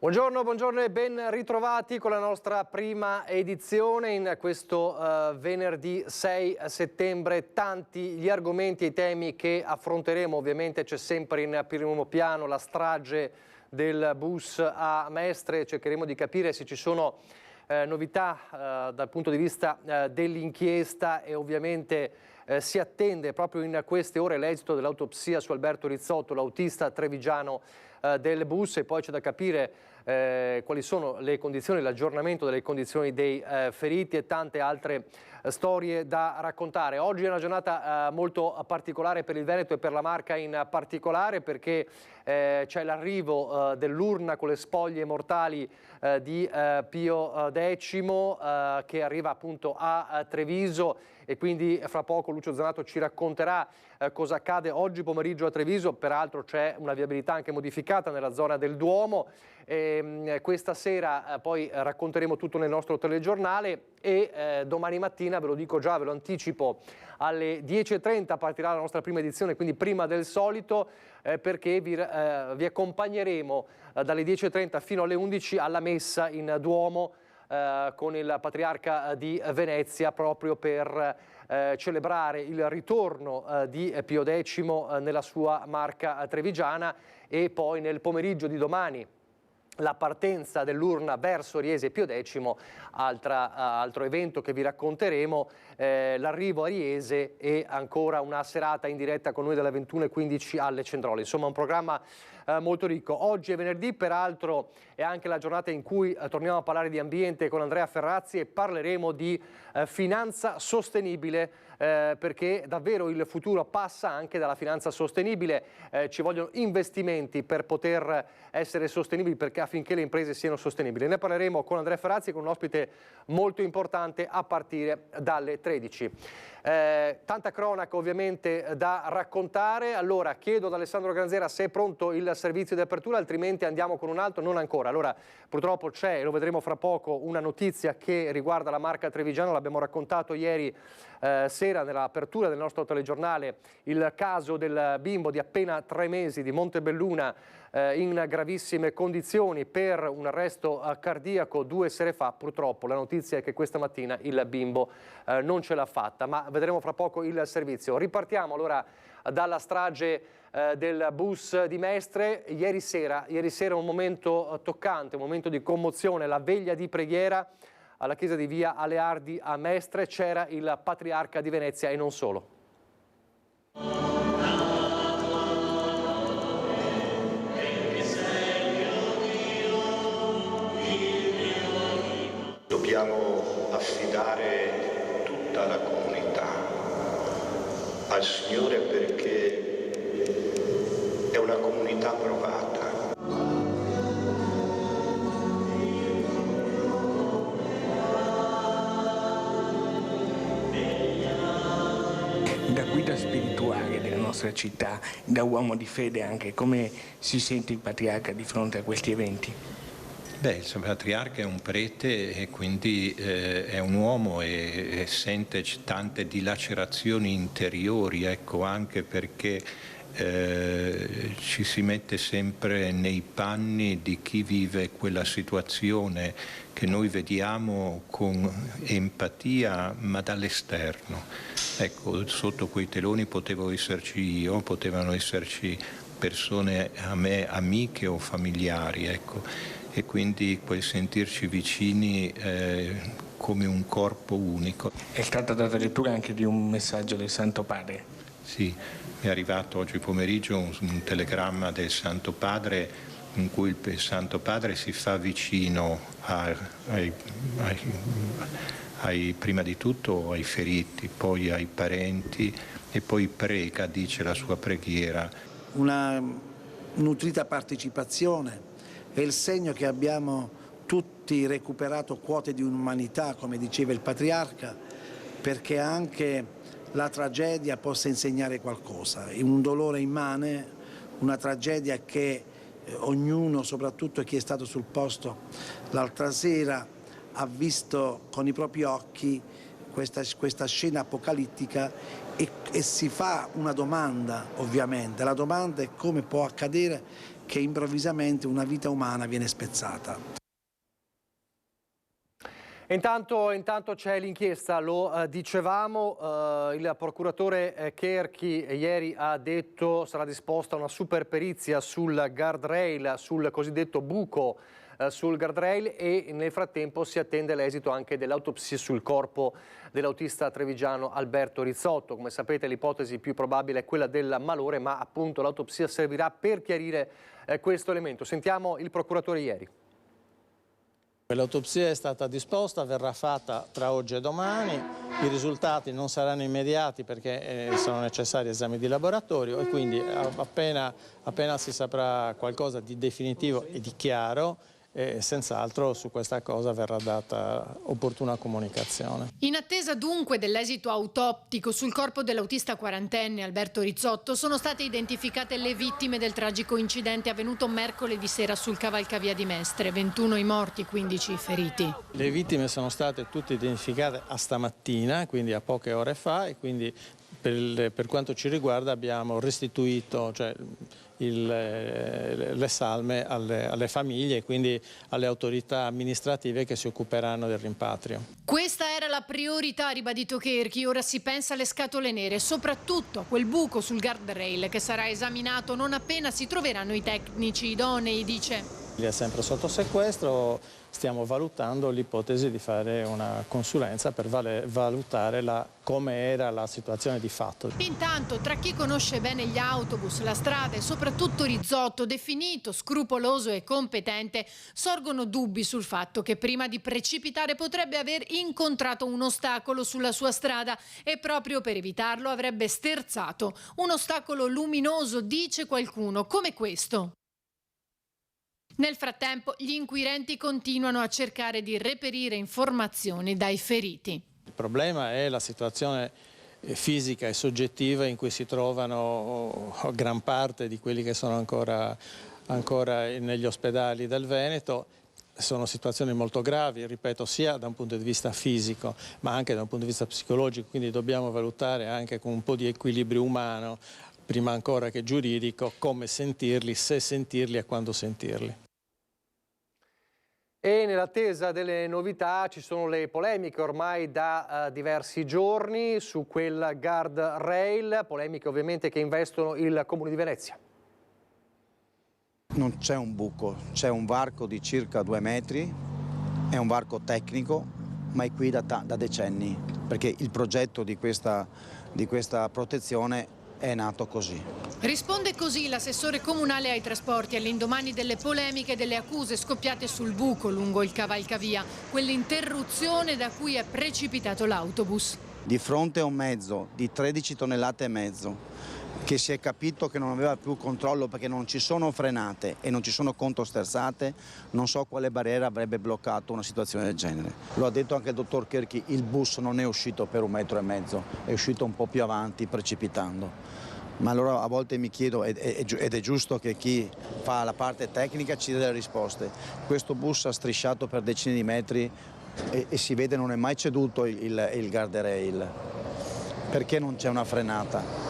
Buongiorno, buongiorno e ben ritrovati con la nostra prima edizione in questo venerdì 6 settembre. Tanti gli argomenti e i temi che affronteremo. Ovviamente c'è sempre in primo piano la strage del bus a Mestre. Cercheremo di capire se ci sono novità dal punto di vista dell'inchiesta e ovviamente si attende proprio in queste ore l'esito dell'autopsia su Alberto Rizzotto, l'autista trevigiano del bus, e poi c'è da capire quali sono le condizioni, l'aggiornamento delle condizioni dei feriti e tante altre storie da raccontare. Oggi è una giornata molto particolare per il Veneto e per la Marca in particolare, perché c'è l'arrivo dell'urna con le spoglie mortali di Pio X che arriva appunto a Treviso, e quindi fra poco Lucio Zanato ci racconterà cosa accade oggi pomeriggio a Treviso. Peraltro c'è una viabilità anche modificata nella zona del Duomo. Questa sera poi racconteremo tutto nel nostro telegiornale e domani mattina, ve lo dico già, ve lo anticipo, alle 10:30 partirà la nostra prima edizione, quindi prima del solito, perché vi accompagneremo dalle 10:30 fino alle 11 alla messa in Duomo con il Patriarca di Venezia, proprio per celebrare il ritorno di Pio X nella sua Marca trevigiana, e poi nel pomeriggio di domani la partenza dell'urna verso Riese e Pio X, altro evento che vi racconteremo, l'arrivo a Riese e ancora una serata in diretta con noi dalle 21:15 alle Centroli. Insomma, un programma molto ricco. Oggi è venerdì, peraltro è anche la giornata in cui torniamo a parlare di ambiente con Andrea Ferrazzi e parleremo di finanza sostenibile, perché davvero il futuro passa anche dalla finanza sostenibile. Ci vogliono investimenti per poter essere sostenibili, perché affinché le imprese siano sostenibili. Ne parleremo con Andrea Ferrazzi, con un ospite molto importante a partire dalle 13. Tanta cronaca ovviamente da raccontare. Allora chiedo ad Alessandro Granzera se è pronto il servizio di apertura, altrimenti andiamo con un altro. Non ancora. Allora, purtroppo c'è, e lo vedremo fra poco, una notizia che riguarda la Marca trevigiana. L'abbiamo raccontato ieri sera nell'apertura del nostro telegiornale, il caso del bimbo di appena 3 mesi di Montebelluna in gravissime condizioni per un arresto cardiaco 2 sere fa. Purtroppo la notizia è che questa mattina il bimbo non ce l'ha fatta, ma vedremo fra poco il servizio. Ripartiamo allora dalla strage del bus di Mestre. Ieri sera un momento toccante, un momento di commozione, la veglia di preghiera alla chiesa di via Aleardi a Mestre. C'era il Patriarca di Venezia e non solo. Dobbiamo affidare tutta la comunità al Signore, perché è una comunità provata. Da guida spirituale della nostra città, da uomo di fede anche, come si sente il Patriarca di fronte a questi eventi? Beh, il Patriarca è un prete e quindi è un uomo e sente tante dilacerazioni interiori, ecco, anche perché ci si mette sempre nei panni di chi vive quella situazione che noi vediamo con empatia, ma dall'esterno. Ecco, sotto quei teloni potevo esserci io, potevano esserci persone a me amiche o familiari, ecco. E quindi quel sentirci vicini come un corpo unico. È stata data lettura anche di un messaggio del Santo Padre. Sì, mi è arrivato oggi pomeriggio un telegramma del Santo Padre in cui il Santo Padre si fa vicino prima di tutto ai feriti, poi ai parenti, e poi prega, dice la sua preghiera. Una nutrita partecipazione è il segno che abbiamo tutti recuperato quote di umanità, come diceva il Patriarca, perché anche la tragedia possa insegnare qualcosa. È un dolore immane, una tragedia che ognuno, soprattutto chi è stato sul posto l'altra sera, ha visto con i propri occhi questa scena apocalittica e si fa una domanda, ovviamente. La domanda è come può accadere che improvvisamente una vita umana viene spezzata. Intanto c'è l'inchiesta, lo dicevamo, il procuratore Cherchi ieri ha detto sarà disposta una super perizia sul guardrail, sul cosiddetto buco sul guardrail, e nel frattempo si attende l'esito anche dell'autopsia sul corpo dell'autista trevigiano Alberto Rizzotto. Come sapete l'ipotesi più probabile è quella del malore, ma appunto l'autopsia servirà per chiarire questo elemento. Sentiamo il procuratore ieri. L'autopsia è stata disposta, verrà fatta tra oggi e domani, i risultati non saranno immediati perché sono necessari esami di laboratorio e quindi appena si saprà qualcosa di definitivo e di chiaro, senz'altro su questa cosa verrà data opportuna comunicazione. In attesa dunque dell'esito autoptico sul corpo dell'autista quarantenne Alberto Rizzotto sono state identificate le vittime del tragico incidente avvenuto mercoledì sera sul cavalcavia di Mestre, 21 i morti, 15 i feriti. Le vittime sono state tutte identificate a stamattina, quindi a poche ore fa, e quindi per quanto ci riguarda abbiamo restituito le salme alle famiglie e quindi alle autorità amministrative che si occuperanno del rimpatrio. Questa era la priorità, ha ribadito Cherchi. Ora si pensa alle scatole nere, soprattutto a quel buco sul guardrail che sarà esaminato non appena si troveranno i tecnici idonei, dice. È sempre sotto sequestro, stiamo valutando l'ipotesi di fare una consulenza per valutare come era la situazione di fatto. Intanto, tra chi conosce bene gli autobus, la strada e soprattutto Rizzotto, definito scrupoloso e competente, sorgono dubbi sul fatto che prima di precipitare potrebbe aver incontrato un ostacolo sulla sua strada e proprio per evitarlo avrebbe sterzato. Un ostacolo luminoso, dice qualcuno, come questo. Nel frattempo gli inquirenti continuano a cercare di reperire informazioni dai feriti. Il problema è la situazione fisica e soggettiva in cui si trovano gran parte di quelli che sono ancora negli ospedali del Veneto. Sono situazioni molto gravi, ripeto, sia da un punto di vista fisico ma anche da un punto di vista psicologico, quindi dobbiamo valutare anche con un po' di equilibrio umano, prima ancora che giuridico, come sentirli, se sentirli e quando sentirli. E nell'attesa delle novità ci sono le polemiche ormai da diversi giorni su quel guardrail, polemiche ovviamente che investono il Comune di Venezia. Non c'è un buco, c'è un varco di circa 2 metri, è un varco tecnico, ma è qui da decenni, perché il progetto di questa protezione è nato così. Risponde così l'assessore comunale ai trasporti all'indomani delle polemiche e delle accuse scoppiate sul buco lungo il cavalcavia, quell'interruzione da cui è precipitato l'autobus. Di fronte a un mezzo di 13 tonnellate e mezzo che si è capito che non aveva più controllo perché non ci sono frenate e non ci sono controsterzate, non so quale barriera avrebbe bloccato una situazione del genere. Lo ha detto anche il dottor Cherchi, il bus non è uscito per 1,5 metri, è uscito un po' più avanti precipitando. Ma allora a volte mi chiedo, ed è giusto che chi fa la parte tecnica ci dia delle risposte, questo bus ha strisciato per decine di metri e si vede non è mai ceduto il guardrail. Perché non c'è una frenata?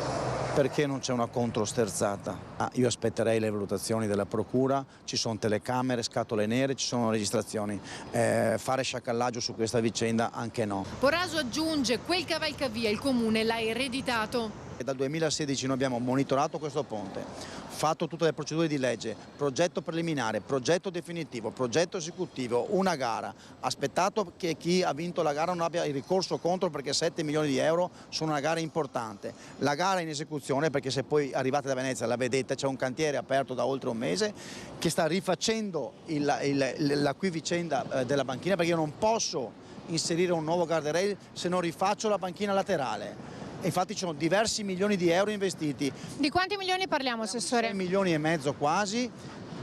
Perché non c'è una controsterzata? Io aspetterei le valutazioni della procura, ci sono telecamere, scatole nere, ci sono registrazioni. Fare sciacallaggio su questa vicenda anche no. Poraso aggiunge, quel cavalcavia il Comune l'ha ereditato. Dal 2016 noi abbiamo monitorato questo ponte, fatto tutte le procedure di legge, progetto preliminare, progetto definitivo, progetto esecutivo, una gara, aspettato che chi ha vinto la gara non abbia il ricorso contro perché 7 milioni di euro sono una gara importante. La gara è in esecuzione perché se poi arrivate da Venezia la vedete, c'è un cantiere aperto da oltre un mese che sta rifacendo la qui vicenda della banchina, perché io non posso inserire un nuovo guardrail se non rifaccio la banchina laterale. Infatti ci sono diversi milioni di euro investiti. Di quanti milioni parliamo, Assessore? 6,5 milioni quasi,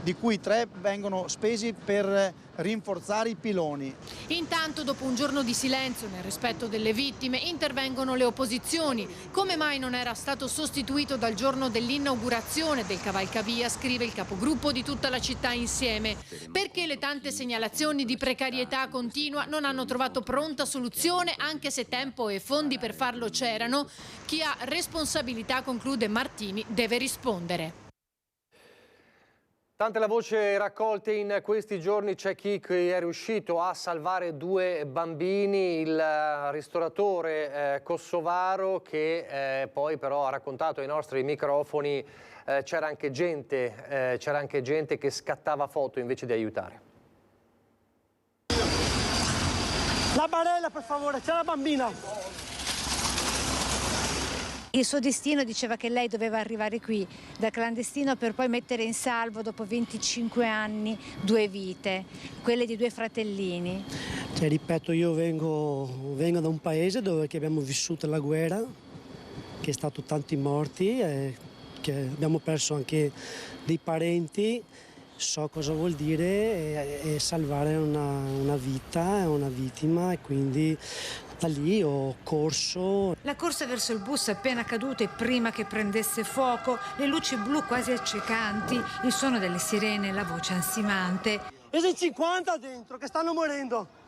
di cui 3 vengono spesi per rinforzare i piloni. Intanto, dopo un giorno di silenzio nel rispetto delle vittime, intervengono le opposizioni. Come mai non era stato sostituito dal giorno dell'inaugurazione del cavalcavia, scrive il capogruppo di Tutta la città insieme. Perché le tante segnalazioni di precarietà continua non hanno trovato pronta soluzione, anche se tempo e fondi per farlo c'erano. Chi ha responsabilità, conclude Martini, deve rispondere. Tante le voci raccolte in questi giorni, c'è chi è riuscito a salvare 2 bambini, il ristoratore kosovaro che poi però ha raccontato ai nostri microfoni, c'era anche gente che scattava foto invece di aiutare. La barella per favore, c'è la bambina. Il suo destino diceva che lei doveva arrivare qui da clandestino per poi mettere in salvo dopo 25 anni 2 vite, quelle di 2 fratellini. Cioè, ripeto, io vengo da un paese dove abbiamo vissuto la guerra, che è stato tanti morti, che abbiamo perso anche dei parenti. So cosa vuol dire salvare una vita, una vittima, e quindi da lì ho corso. La corsa verso il bus appena caduto e prima che prendesse fuoco, le luci blu quasi accecanti, il suono delle sirene e la voce ansimante. E sono 50 dentro che stanno morendo.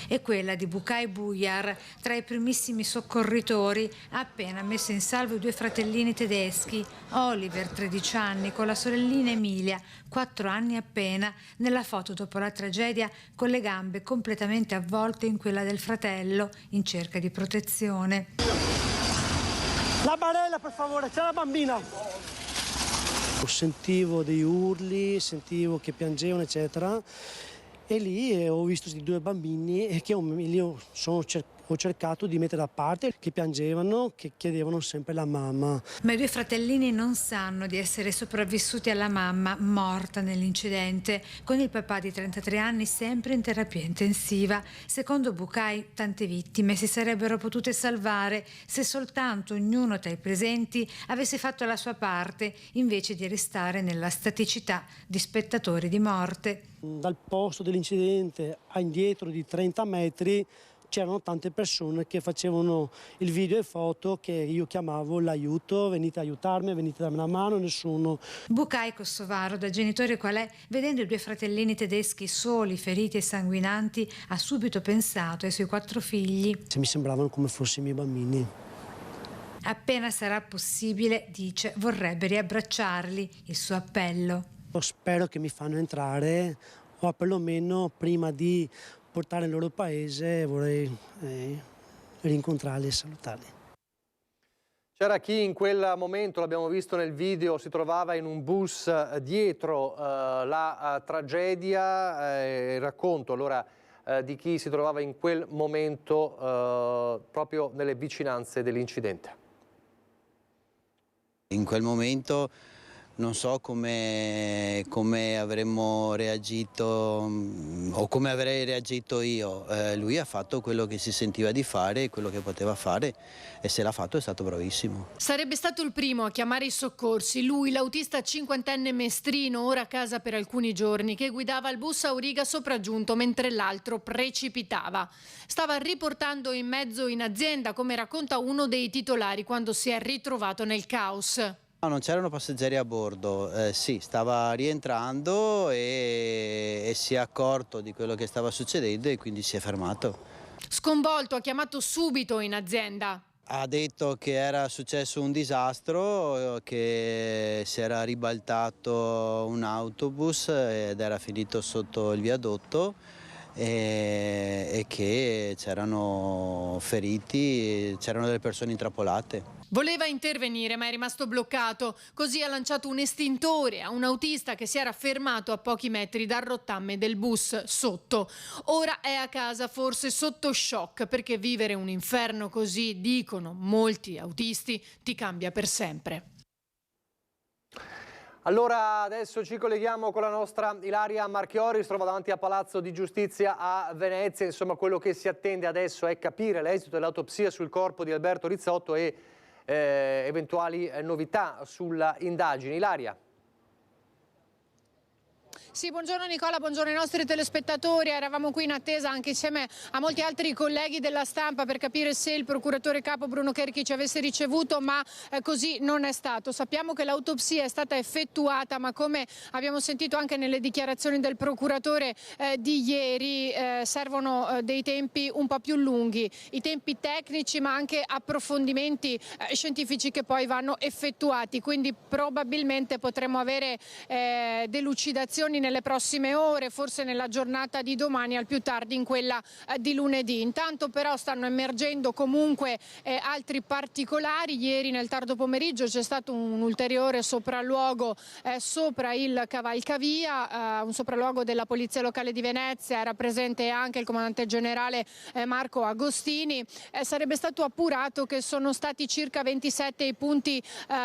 E quella di Bukay Bujar, tra i primissimi soccorritori, ha appena messo in salvo i 2 fratellini tedeschi, Oliver, 13 anni, con la sorellina Emilia, 4 anni appena, nella foto dopo la tragedia, con le gambe completamente avvolte in quella del fratello, in cerca di protezione. La barella per favore, c'è la bambina. Sentivo dei urli, sentivo che piangevano, eccetera. E lì ho visto questi 2 bambini e che ho cercato di mettere da parte, che piangevano, che chiedevano sempre la mamma. Ma i 2 fratellini non sanno di essere sopravvissuti alla mamma morta nell'incidente, con il papà di 33 anni sempre in terapia intensiva. Secondo Bukay, tante vittime si sarebbero potute salvare se soltanto ognuno tra i presenti avesse fatto la sua parte, invece di restare nella staticità di spettatori di morte. Dal posto dell'incidente a indietro di 30 metri c'erano tante persone che facevano il video e foto che io chiamavo l'aiuto, venite a aiutarmi, venite a darmi una mano, nessuno. Bukay, kosovaro, da genitore qual è, vedendo i 2 fratellini tedeschi soli, feriti e sanguinanti, ha subito pensato ai suoi 4 figli. Mi sembravano come fossi i miei bambini. Appena sarà possibile, dice, vorrebbe riabbracciarli, il suo appello. Spero che mi fanno entrare, o perlomeno prima di portare il loro paese vorrei rincontrarli e salutarli. C'era chi in quel momento, l'abbiamo visto nel video, si trovava in un bus dietro la tragedia. Il racconto allora di chi si trovava in quel momento proprio nelle vicinanze dell'incidente. In quel momento non so come avremmo reagito o come avrei reagito io. Lui ha fatto quello che si sentiva di fare, quello che poteva fare, e se l'ha fatto è stato bravissimo. Sarebbe stato il primo a chiamare i soccorsi. Lui, l'autista 50enne mestrino, ora a casa per alcuni giorni, che guidava il bus Auriga sopraggiunto mentre l'altro precipitava. Stava riportando in mezzo in azienda, come racconta uno dei titolari quando si è ritrovato nel caos. No, non c'erano passeggeri a bordo, sì, stava rientrando e si è accorto di quello che stava succedendo e quindi si è fermato. Sconvolto, ha chiamato subito in azienda. Ha detto che era successo un disastro, che si era ribaltato un autobus ed era finito sotto il viadotto e che c'erano feriti, c'erano delle persone intrappolate. Voleva intervenire ma è rimasto bloccato, così ha lanciato un estintore a un autista che si era fermato a pochi metri dal rottame del bus sotto. Ora è a casa, forse sotto shock, perché vivere un inferno così, dicono molti autisti, ti cambia per sempre. Allora adesso ci colleghiamo con la nostra Ilaria Marchiori, si trova davanti a Palazzo di Giustizia a Venezia. Insomma, quello che si attende adesso è capire l'esito dell'autopsia sul corpo di Alberto Rizzotto e eventuali novità sulla indagine. Ilaria. Sì, buongiorno Nicola, buongiorno ai nostri telespettatori. Eravamo qui in attesa anche insieme a molti altri colleghi della stampa per capire se il procuratore capo Bruno Cherchi ci avesse ricevuto, ma così non è stato. Sappiamo che l'autopsia è stata effettuata, ma come abbiamo sentito anche nelle dichiarazioni del procuratore di ieri, servono dei tempi un po' più lunghi, i tempi tecnici ma anche approfondimenti scientifici che poi vanno effettuati, quindi probabilmente potremo avere delucidazioni nelle prossime ore, forse nella giornata di domani, al più tardi in quella di lunedì. Intanto però stanno emergendo comunque altri particolari. Ieri nel tardo pomeriggio c'è stato un ulteriore sopralluogo sopra il cavalcavia, un sopralluogo della Polizia Locale di Venezia, era presente anche il comandante generale Marco Agostini. Sarebbe stato appurato che sono stati circa 27 i punti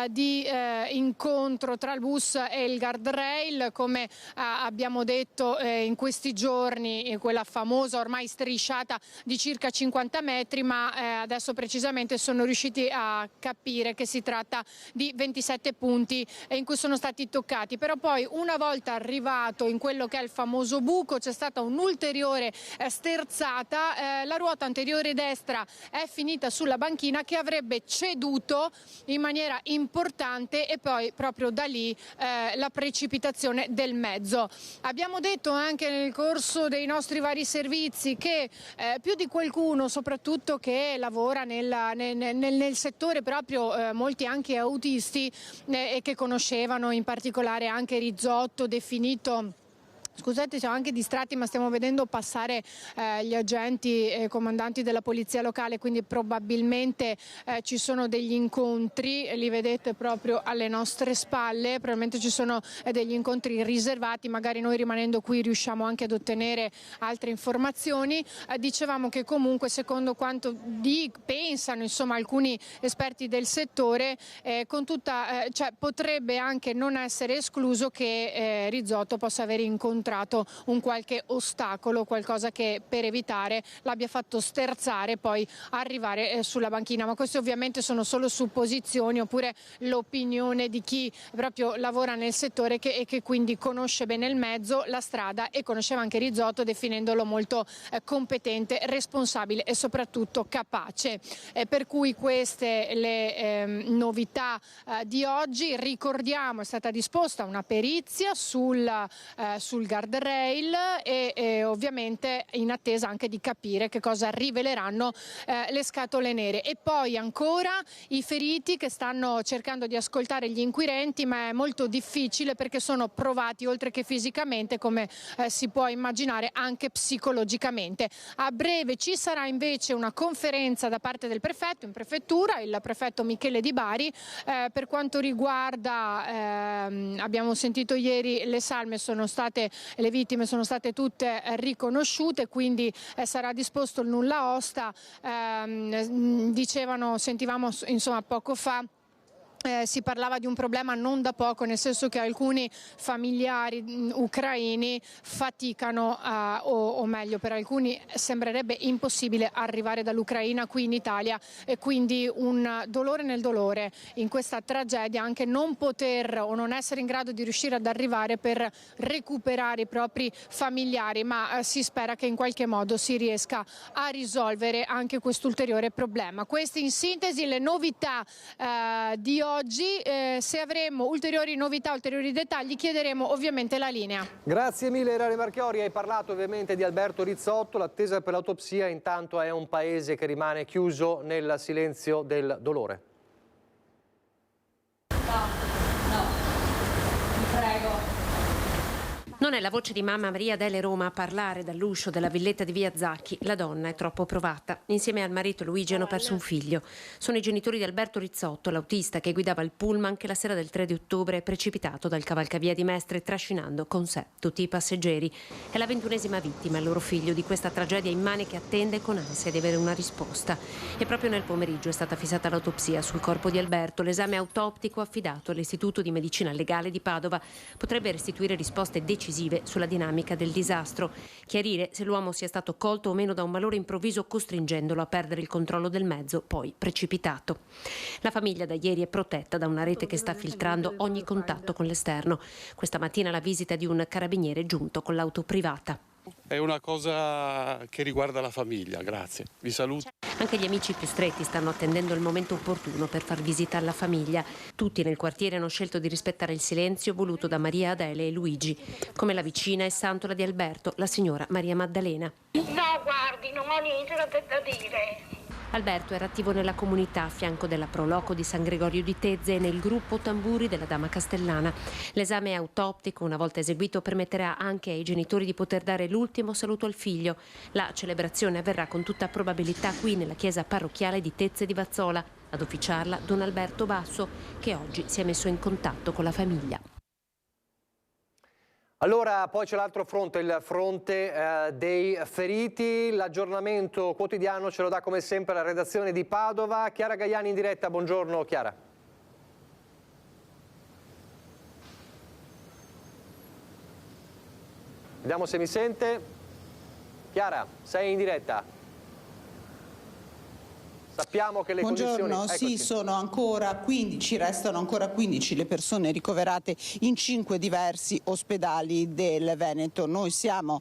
di incontro tra il bus e il guardrail, come abbiamo detto in questi giorni, quella famosa ormai strisciata di circa 50 metri, ma adesso precisamente sono riusciti a capire che si tratta di 27 punti in cui sono stati toccati. Però poi, una volta arrivato in quello che è il famoso buco, c'è stata un'ulteriore sterzata, la ruota anteriore destra è finita sulla banchina che avrebbe ceduto in maniera importante e poi proprio da lì la precipitazione del mezzo. Abbiamo detto anche nel corso dei nostri vari servizi che più di qualcuno, soprattutto che lavora nel settore proprio, molti anche autisti e che conoscevano in particolare anche Rizzotto, definito... Scusate, siamo anche distratti, ma stiamo vedendo passare gli agenti e comandanti della polizia locale, quindi probabilmente ci sono degli incontri, li vedete proprio alle nostre spalle, probabilmente ci sono degli incontri riservati, magari noi rimanendo qui riusciamo anche ad ottenere altre informazioni. Dicevamo che comunque, secondo quanto pensano insomma alcuni esperti del settore, potrebbe anche non essere escluso che Rizzotto possa aver incontrato un qualche ostacolo, qualcosa che per evitare l'abbia fatto sterzare e poi arrivare sulla banchina, ma queste ovviamente sono solo supposizioni oppure l'opinione di chi proprio lavora nel settore e che quindi conosce bene il mezzo, la strada, e conosceva anche Rizzotto definendolo molto competente, responsabile e soprattutto capace. Per cui queste le novità di oggi. Ricordiamo, è stata disposta una perizia sul guardrail e ovviamente in attesa anche di capire che cosa riveleranno le scatole nere. E poi ancora i feriti che stanno cercando di ascoltare gli inquirenti, ma è molto difficile perché sono provati oltre che fisicamente, come si può immaginare, anche psicologicamente. A breve ci sarà invece una conferenza da parte del prefetto in prefettura, il prefetto Michele Di Bari, per quanto riguarda, abbiamo sentito ieri, le salme sono state, le vittime sono state tutte riconosciute, quindi sarà disposto il nulla osta. Sentivamo insomma poco fa, si parlava di un problema non da poco, nel senso che alcuni familiari ucraini faticano, o meglio per alcuni sembrerebbe impossibile arrivare dall'Ucraina qui in Italia, e quindi un dolore nel dolore in questa tragedia, anche non poter o non essere in grado di riuscire ad arrivare per recuperare i propri familiari, ma si spera che in qualche modo si riesca a risolvere anche quest'ulteriore problema. Queste in sintesi le novità di oggi. Se avremo ulteriori novità, ulteriori dettagli, chiederemo ovviamente la linea. Grazie mille Irene Marchiori, hai parlato ovviamente di Alberto Rizzotto. L'attesa per l'autopsia intanto è un paese che rimane chiuso nel silenzio del dolore. No, vi prego. Non è la voce di mamma Maria Dele Roma a parlare dall'uscio della villetta di Via Zacchi. La donna è troppo provata. Insieme al marito Luigi hanno perso un figlio. Sono i genitori di Alberto Rizzotto, l'autista che guidava il pullman che la sera del 3 di ottobre è precipitato dal cavalcavia di Mestre trascinando con sé tutti i passeggeri. È la 21ª vittima, il loro figlio, di questa tragedia immane che attende con ansia di avere una risposta. E proprio nel pomeriggio è stata fissata l'autopsia sul corpo di Alberto. L'esame autoptico affidato all'Istituto di Medicina Legale di Padova potrebbe restituire risposte decisive decisive sulla dinamica del disastro. Chiarire se l'uomo sia stato colto o meno da un malore improvviso costringendolo a perdere il controllo del mezzo, poi precipitato. La famiglia da ieri è protetta da una rete che sta filtrando ogni contatto con l'esterno. Questa mattina la visita di un carabiniere giunto con l'auto privata. È una cosa che riguarda la famiglia, grazie. Vi saluto. Anche gli amici più stretti stanno attendendo il momento opportuno per far visita alla famiglia. Tutti nel quartiere hanno scelto di rispettare il silenzio voluto da Maria Adele e Luigi, come la vicina e santola di Alberto, la signora Maria Maddalena. No, guardi, non ho niente da dire. Alberto era attivo nella comunità a fianco della Proloco di San Gregorio di Tezze e nel gruppo Tamburi della Dama Castellana. L'esame autoptico, una volta eseguito, permetterà anche ai genitori di poter dare l'ultimo saluto al figlio. La celebrazione avverrà con tutta probabilità qui nella chiesa parrocchiale di Tezze di Vazzola. Ad officiarla Don Alberto Basso, che oggi si è messo in contatto con la famiglia. Allora, poi c'è l'altro fronte, il fronte dei feriti. L'aggiornamento quotidiano ce lo dà come sempre la redazione di Padova. Chiara Gaiani in diretta, buongiorno Chiara. Vediamo se mi sente. Chiara, sei in diretta. Sappiamo che le Buongiorno, condizioni... sì, sono ancora 15, restano ancora 15 le persone ricoverate in 5 diversi ospedali del Veneto. Noi siamo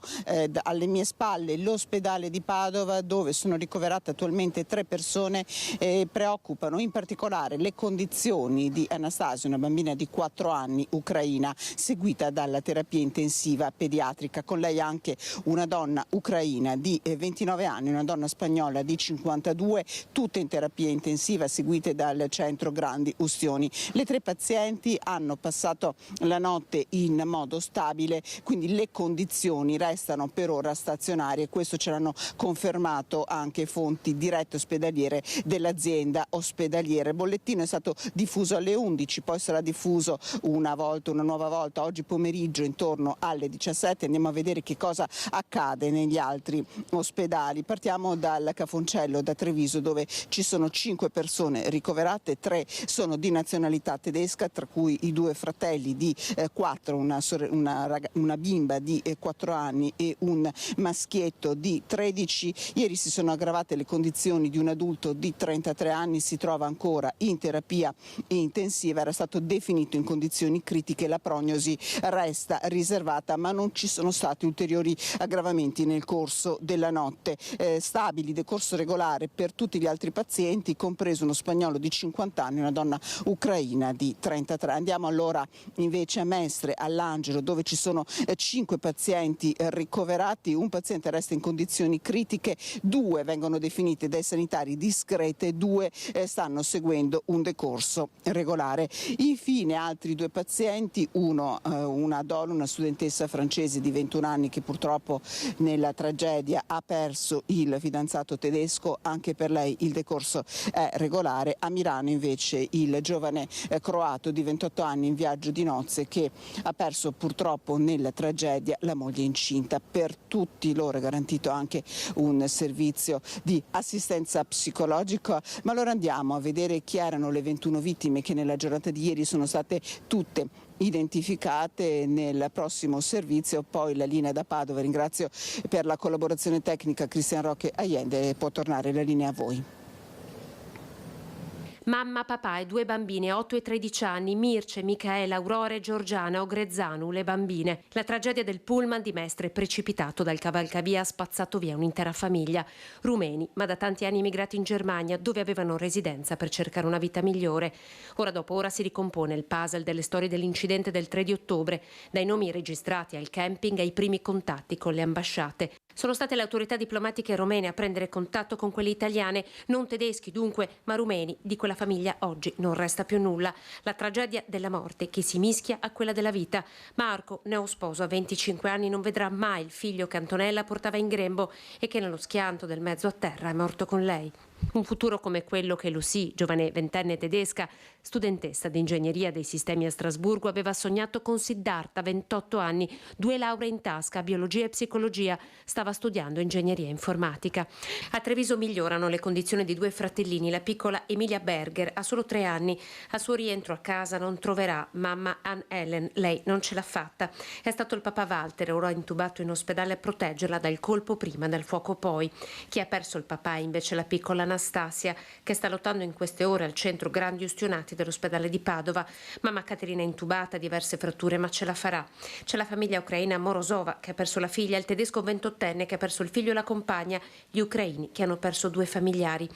alle mie spalle l'ospedale di Padova, dove sono ricoverate attualmente 3 persone. Preoccupano in particolare le condizioni di Anastasia, una bambina di 4 anni ucraina, seguita dalla terapia intensiva pediatrica. Con lei anche una donna ucraina di 29 anni, una donna spagnola di 52, tutte in terapia intensiva, seguite dal centro Grandi Ustioni. Le 3 pazienti hanno passato la notte in modo stabile, quindi le condizioni restano per ora stazionarie. Questo ce l'hanno confermato anche fonti dirette ospedaliere dell'azienda ospedaliera. Il bollettino è stato diffuso alle 11, poi sarà diffuso una nuova volta oggi pomeriggio intorno alle 17. Andiamo a vedere che cosa accade negli altri ospedali. Partiamo dal Cafoncello, da Treviso, dove ci sono 5 persone ricoverate, 3 sono di nazionalità tedesca, tra cui i 2 fratelli di 4, una bimba di 4 anni e un maschietto di 13. Ieri si sono aggravate le condizioni di un adulto di 33 anni, si trova ancora in terapia intensiva, era stato definito in condizioni critiche, la prognosi resta riservata, ma non ci sono stati ulteriori aggravamenti nel corso della notte. Stabili, decorso regolare per tutti gli altri pazienti, compreso uno spagnolo di 50 anni e una donna ucraina di 33. Andiamo allora invece a Mestre, all'Angelo, dove ci sono 5 pazienti ricoverati. Un paziente resta in condizioni critiche, 2 vengono definite dai sanitari discrete, 2 stanno seguendo un decorso regolare. Infine altri 2 pazienti, una donna, una studentessa francese di 21 anni che purtroppo nella tragedia ha perso il fidanzato tedesco, anche per lei il decorso è regolare. A Milano invece il giovane croato di 28 anni in viaggio di nozze che ha perso purtroppo nella tragedia la moglie incinta. Per tutti loro è garantito anche un servizio di assistenza psicologica, ma allora andiamo a vedere chi erano le 21 vittime che nella giornata di ieri sono state tutte identificate nel prossimo servizio. Poi la linea da Padova, ringrazio per la collaborazione tecnica Cristian Roque Allende, può tornare la linea a voi. Mamma, papà e 2 bambine, 8 e 13 anni, Mirce, Micaela, Aurora e Giorgiana, Ogrezzanu, le bambine. La tragedia del pullman di Mestre, precipitato dal cavalcavia, ha spazzato via un'intera famiglia. Rumeni, ma da tanti anni immigrati in Germania, dove avevano residenza per cercare una vita migliore. Ora dopo ora si ricompone il puzzle delle storie dell'incidente del 3 di ottobre, dai nomi registrati al camping ai primi contatti con le ambasciate. Sono state le autorità diplomatiche romene a prendere contatto con quelle italiane, non tedeschi dunque, ma rumeni. Di quella famiglia oggi non resta più nulla. La tragedia della morte che si mischia a quella della vita. Marco, neosposo a 25 anni, non vedrà mai il figlio che Antonella portava in grembo e che nello schianto del mezzo a terra è morto con lei. Un futuro come quello che Lucy, giovane ventenne tedesca, studentessa di ingegneria dei sistemi a Strasburgo, aveva sognato con Siddhartha, 28 anni, 2 lauree in tasca, biologia e psicologia, stava studiando ingegneria informatica. A Treviso migliorano le condizioni di 2 fratellini, la piccola Emilia Berg, Asperger, ha solo 3 anni. Al suo rientro a casa non troverà mamma Ann Ellen, lei non ce l'ha fatta. È stato il papà Walter, ora intubato in ospedale, a proteggerla dal colpo prima, dal fuoco poi. Chi ha perso il papà è invece la piccola Anastasia, che sta lottando in queste ore al centro grandi ustionati dell'ospedale di Padova. Mamma Caterina è intubata, diverse fratture, ma ce la farà. C'è la famiglia ucraina Morozova, che ha perso la figlia, il tedesco 28enne che ha perso il figlio e la compagna, gli ucraini che hanno perso 2 familiari.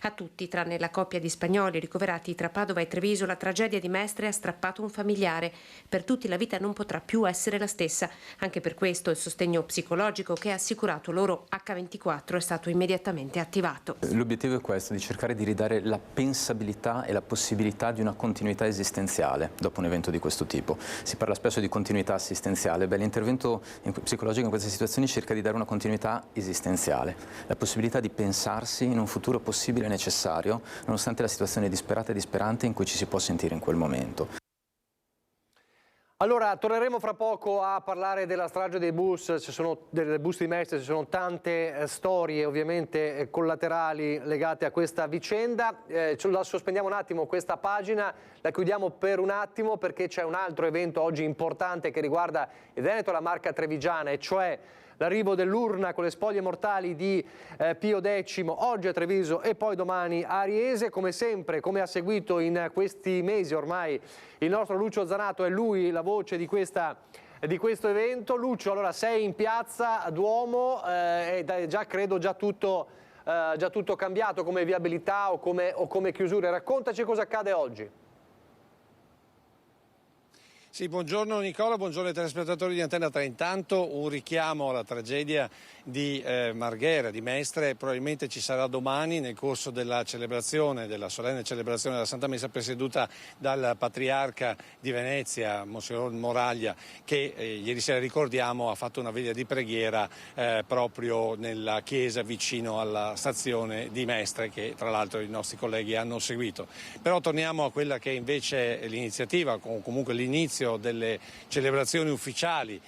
A tutti, tranne la coppia di spagnoli ricoverati tra Padova e Treviso, la tragedia di Mestre ha strappato un familiare. Per tutti la vita non potrà più essere la stessa. Anche per questo il sostegno psicologico che ha assicurato loro H24 è stato immediatamente attivato. L'obiettivo è questo, di cercare di ridare la pensabilità e la possibilità di una continuità esistenziale dopo un evento di questo tipo. Si parla spesso di continuità assistenziale. L'intervento psicologico in queste situazioni cerca di dare una continuità esistenziale, la possibilità di pensarsi in un futuro possibile e necessario, nonostante la situazione disperata e disperante in cui ci si può sentire in quel momento. Allora, torneremo fra poco a parlare della strage dei bus, delle buste di Mestre, ci sono tante storie ovviamente collaterali legate a questa vicenda. La sospendiamo un attimo questa pagina, la chiudiamo per un attimo perché c'è un altro evento oggi importante che riguarda il Veneto e la Marca Trevigiana, e cioè l'arrivo dell'urna con le spoglie mortali di Pio X, oggi a Treviso e poi domani a Ariese. Come sempre, come ha seguito in questi mesi ormai il nostro Lucio Zanato, è lui la voce di questo evento. Lucio, allora sei in piazza Duomo, è già credo già tutto cambiato come viabilità o come chiusure. Raccontaci cosa accade oggi. Sì, buongiorno Nicola, buongiorno ai telespettatori di Antena 3. Intanto un richiamo alla tragedia di Marghera, di Mestre, probabilmente ci sarà domani nel corso della solenne celebrazione della Santa Messa presieduta dal Patriarca di Venezia, Monsignor Moraglia, che ieri sera ricordiamo ha fatto una veglia di preghiera proprio nella chiesa vicino alla stazione di Mestre, che tra l'altro i nostri colleghi hanno seguito. Però torniamo a quella che invece è l'iniziativa, comunque l'inizio delle celebrazioni ufficiali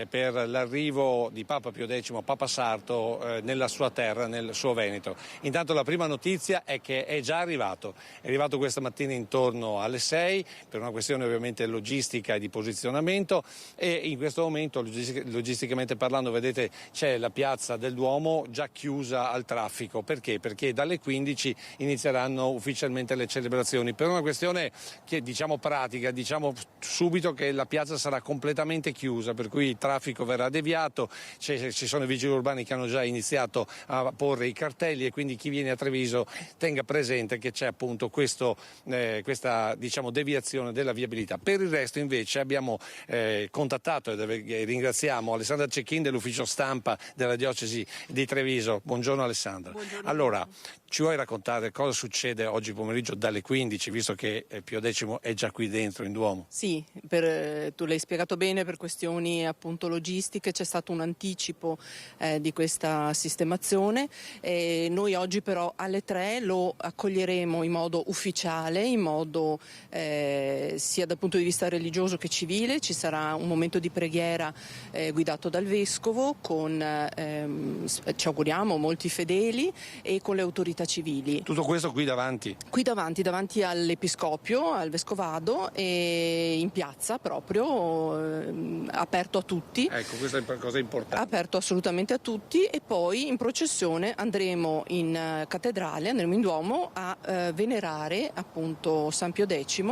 per l'arrivo di Papa Pio X, Papa Sarto, nella sua terra, nel suo Veneto. Intanto la prima notizia è che è già arrivato. È arrivato questa mattina intorno alle 6 per una questione ovviamente logistica e di posizionamento, e in questo momento logisticamente parlando vedete c'è la piazza del Duomo già chiusa al traffico. Perché? Perché dalle 15 inizieranno ufficialmente le celebrazioni, per una questione che diciamo pratica, diciamo subito che la piazza sarà completamente chiusa, per cui il traffico verrà deviato. Ci sono i vigili urbani che hanno già iniziato a porre i cartelli, e quindi chi viene a Treviso tenga presente che c'è appunto questa diciamo deviazione della viabilità. Per il resto invece abbiamo contattato e ringraziamo Alessandra Cecchin dell'ufficio stampa della diocesi di Treviso. Buongiorno Alessandra. Buongiorno. Allora, ci vuoi raccontare cosa succede oggi pomeriggio dalle 15, visto che Pio X è già qui dentro in Duomo? Sì, tu l'hai spiegato bene, per questioni appunto logistiche c'è stato un anticipo di questa sistemazione. Noi oggi però alle 3 lo accoglieremo in modo ufficiale, in modo sia dal punto di vista religioso che civile. Ci sarà un momento di preghiera guidato dal Vescovo con, ci auguriamo, molti fedeli e con le autorità civili. Tutto questo qui davanti? Qui davanti all'Episcopio, al Vescovado, e in piazza proprio, aperto a tutti. Ecco, questa è una cosa importante. Aperto assolutamente a tutti, e poi in processione andremo in cattedrale, andremo in Duomo a venerare appunto San Pio X,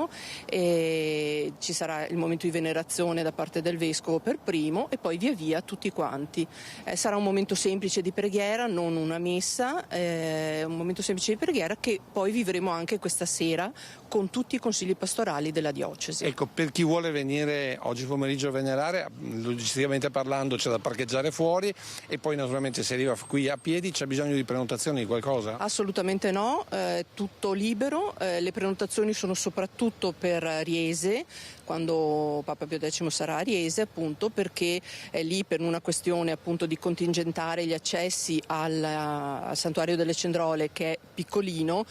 e ci sarà il momento di venerazione da parte del Vescovo per primo, e poi via via tutti quanti. Sarà un momento semplice di preghiera, non una messa, un momento semplice di preghiera che poi vivremo anche questa sera con tutti i consigli pastorali della diocesi. Ecco, per chi vuole venire oggi pomeriggio a venerare, logisticamente parlando c'è da parcheggiare fuori, e poi naturalmente se arriva qui a piedi c'è bisogno di prenotazione di qualcosa? Assolutamente no, tutto libero, le prenotazioni sono soprattutto per Riese, quando Papa Pio X sarà a Riese, appunto perché è lì per una questione appunto di contingentare gli accessi al Santuario delle Cendrole, che è piccolino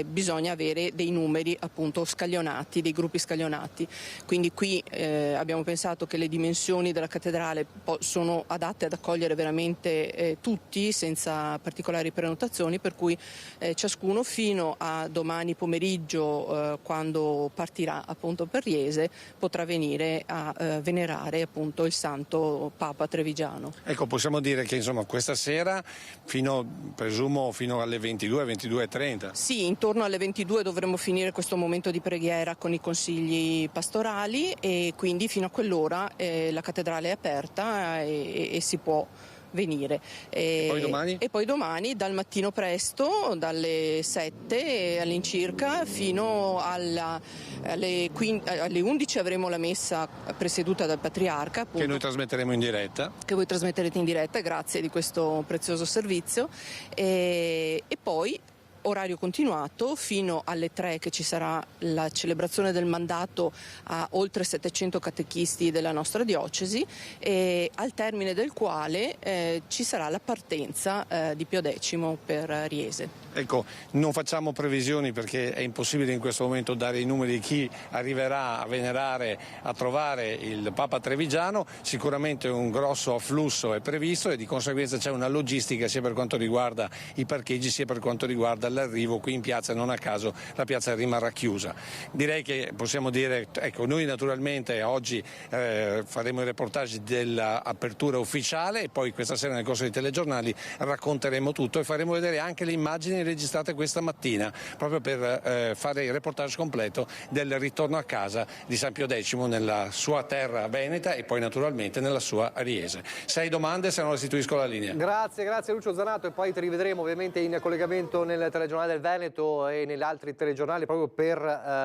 bisogna avere dei numeri appunto scaglionati, dei gruppi scaglionati. Quindi qui abbiamo pensato che le dimensioni della cattedrale sono adatte ad accogliere veramente tutti senza particolari prenotazioni, per cui ciascuno fino a domani pomeriggio quando partirà appunto per Riese potrà venire a venerare appunto il santo Papa Trevigiano. Ecco, possiamo dire che insomma questa sera presumo fino alle 22:30. Sì, intorno alle 22 dovremo finire questo momento di preghiera con i consigli pastorali e quindi fino a quell'ora la cattedrale è aperta e si può venire. E poi domani dal mattino presto, dalle 7 all'incirca fino alle 11 avremo la messa presieduta dal Patriarca, appunto, che noi trasmetteremo in diretta. Che voi trasmetterete in diretta, grazie di questo prezioso servizio. E poi orario continuato fino alle 3 che ci sarà la celebrazione del mandato a oltre 700 catechisti della nostra diocesi, e al termine del quale ci sarà la partenza di Pio X per Riese. Ecco, non facciamo previsioni perché è impossibile in questo momento dare i numeri di chi arriverà a venerare, a trovare il Papa Trevigiano. Sicuramente un grosso afflusso è previsto e di conseguenza c'è una logistica sia per quanto riguarda i parcheggi sia per quanto riguarda l'arrivo qui in piazza. Non a caso la piazza rimarrà chiusa. Direi che possiamo dire, ecco, noi naturalmente oggi faremo il reportage dell'apertura ufficiale e poi questa sera nel corso dei telegiornali racconteremo tutto e faremo vedere anche le immagini registrate questa mattina proprio per fare il reportage completo del ritorno a casa di San Pio X nella sua terra veneta e poi naturalmente nella sua Riese. 6 domande, se non restituisco la linea. Grazie Lucio Zanato, e poi ti rivedremo ovviamente in collegamento nel telegiornale del Veneto e negli altri telegiornali proprio per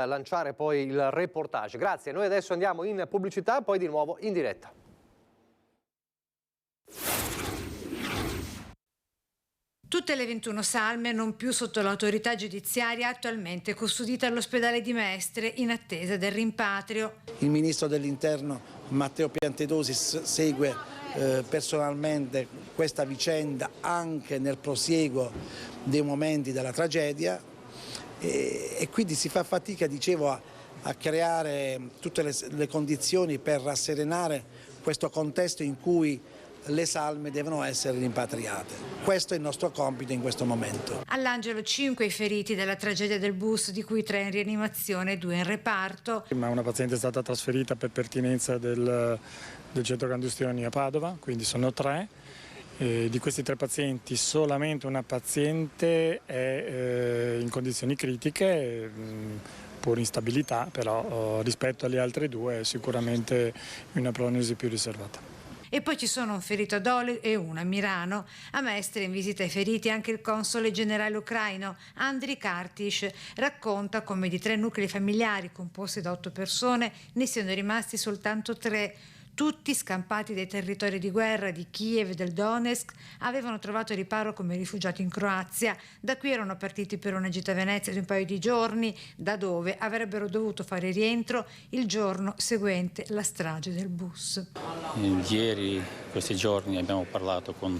lanciare poi il reportage. Grazie, noi adesso andiamo in pubblicità, poi di nuovo in diretta. Tutte le 21 salme non più sotto l'autorità giudiziaria, attualmente custodite all'ospedale di Mestre in attesa del rimpatrio. Il ministro dell'Interno Matteo Piantedosi segue personalmente questa vicenda anche nel prosieguo dei momenti della tragedia e quindi si fa fatica, dicevo, a creare tutte le condizioni per rasserenare questo contesto in cui le salme devono essere rimpatriate. Questo è il nostro compito in questo momento. All'Angelo 5 i feriti della tragedia del bus, di cui 3 in rianimazione e 2 in reparto. Ma una paziente è stata trasferita per pertinenza del centro Candustioni a Padova, quindi sono 3. Di questi 3 pazienti solamente una paziente è in condizioni critiche, pur instabilità, però rispetto alle altre 2 è sicuramente una prognosi più riservata. E poi ci sono un ferito a Dole e uno a Milano. A Mestre in visita ai feriti anche il console generale ucraino Andriy Kartish. Racconta come di 3 nuclei familiari composti da 8 persone ne siano rimasti soltanto 3. Tutti scampati dai territori di guerra di Kiev e del Donetsk, avevano trovato riparo come rifugiati in Croazia. Da qui erano partiti per una gita a Venezia di un paio di giorni, da dove avrebbero dovuto fare rientro il giorno seguente la strage del bus. Ieri, questi giorni, abbiamo parlato con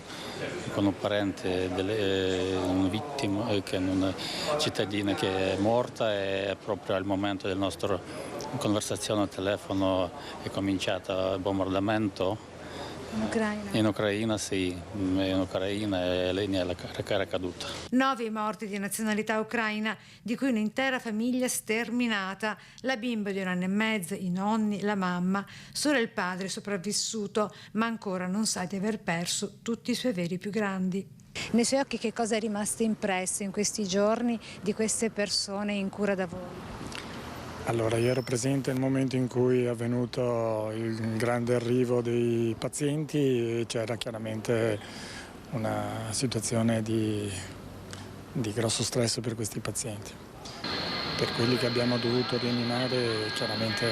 un parente di una vittima, una cittadina che è morta, e proprio al momento del nostro conversazione al telefono è cominciato il bombardamento in Ucraina, sì, in Ucraina, e lei era caduta. 9 i morti di nazionalità ucraina, di cui un'intera famiglia sterminata, la bimba di 1 anno e mezzo, i nonni, la mamma, solo il padre sopravvissuto, ma ancora non sa di aver perso tutti i suoi veri più grandi. Nei suoi occhi che cosa è rimasto impresso in questi giorni di queste persone in cura da voi? Allora, io ero presente nel momento in cui è avvenuto il grande arrivo dei pazienti e c'era chiaramente una situazione di grosso stress per questi pazienti. Per quelli che abbiamo dovuto rianimare chiaramente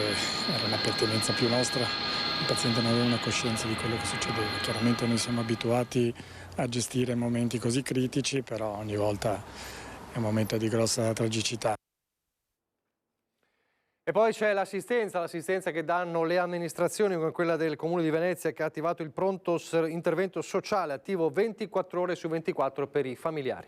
era una pertinenza più nostra, il paziente non aveva una coscienza di quello che succedeva. Chiaramente noi siamo abituati a gestire momenti così critici, però ogni volta è un momento di grossa tragicità. E poi c'è l'assistenza che danno le amministrazioni, come quella del Comune di Venezia, che ha attivato il pronto intervento sociale attivo 24 ore su 24 per i familiari.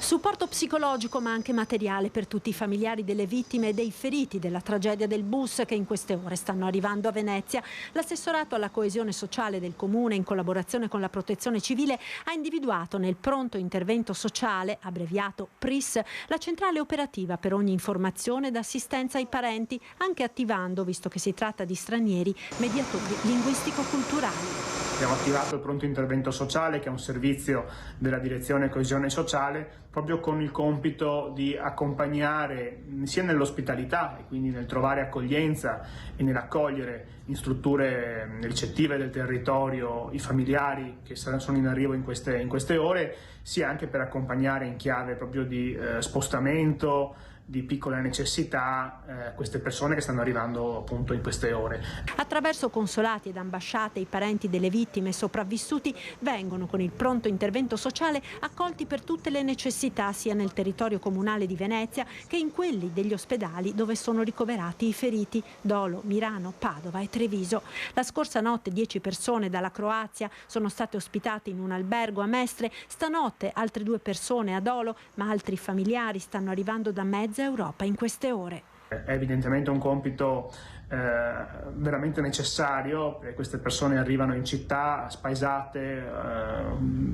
Supporto psicologico ma anche materiale per tutti i familiari delle vittime e dei feriti della tragedia del bus che in queste ore stanno arrivando a Venezia. L'assessorato alla coesione sociale del Comune, in collaborazione con la Protezione Civile, ha individuato nel pronto intervento sociale, abbreviato PRIS, la centrale operativa per ogni informazione ed assistenza ai parenti, anche attivando, visto che si tratta di stranieri, mediatori linguistico-culturali. Abbiamo attivato il pronto intervento sociale, che è un servizio della Direzione Coesione Sociale, proprio con il compito di accompagnare sia nell'ospitalità, e quindi nel trovare accoglienza e nell'accogliere in strutture ricettive del territorio i familiari che sono in arrivo in queste ore, sia anche per accompagnare in chiave proprio di spostamento, di piccola necessità, queste persone che stanno arrivando appunto in queste ore. Attraverso consolati ed ambasciate i parenti delle vittime e sopravvissuti vengono con il pronto intervento sociale accolti per tutte le necessità sia nel territorio comunale di Venezia che in quelli degli ospedali dove sono ricoverati i feriti: Dolo, Mirano, Padova e Treviso. La scorsa notte 10 persone dalla Croazia sono state ospitate in un albergo a Mestre, stanotte altre 2 persone a Dolo, ma altri familiari stanno arrivando da mezza Europa in queste ore. È evidentemente un compito veramente necessario, perché queste persone arrivano in città spaesate,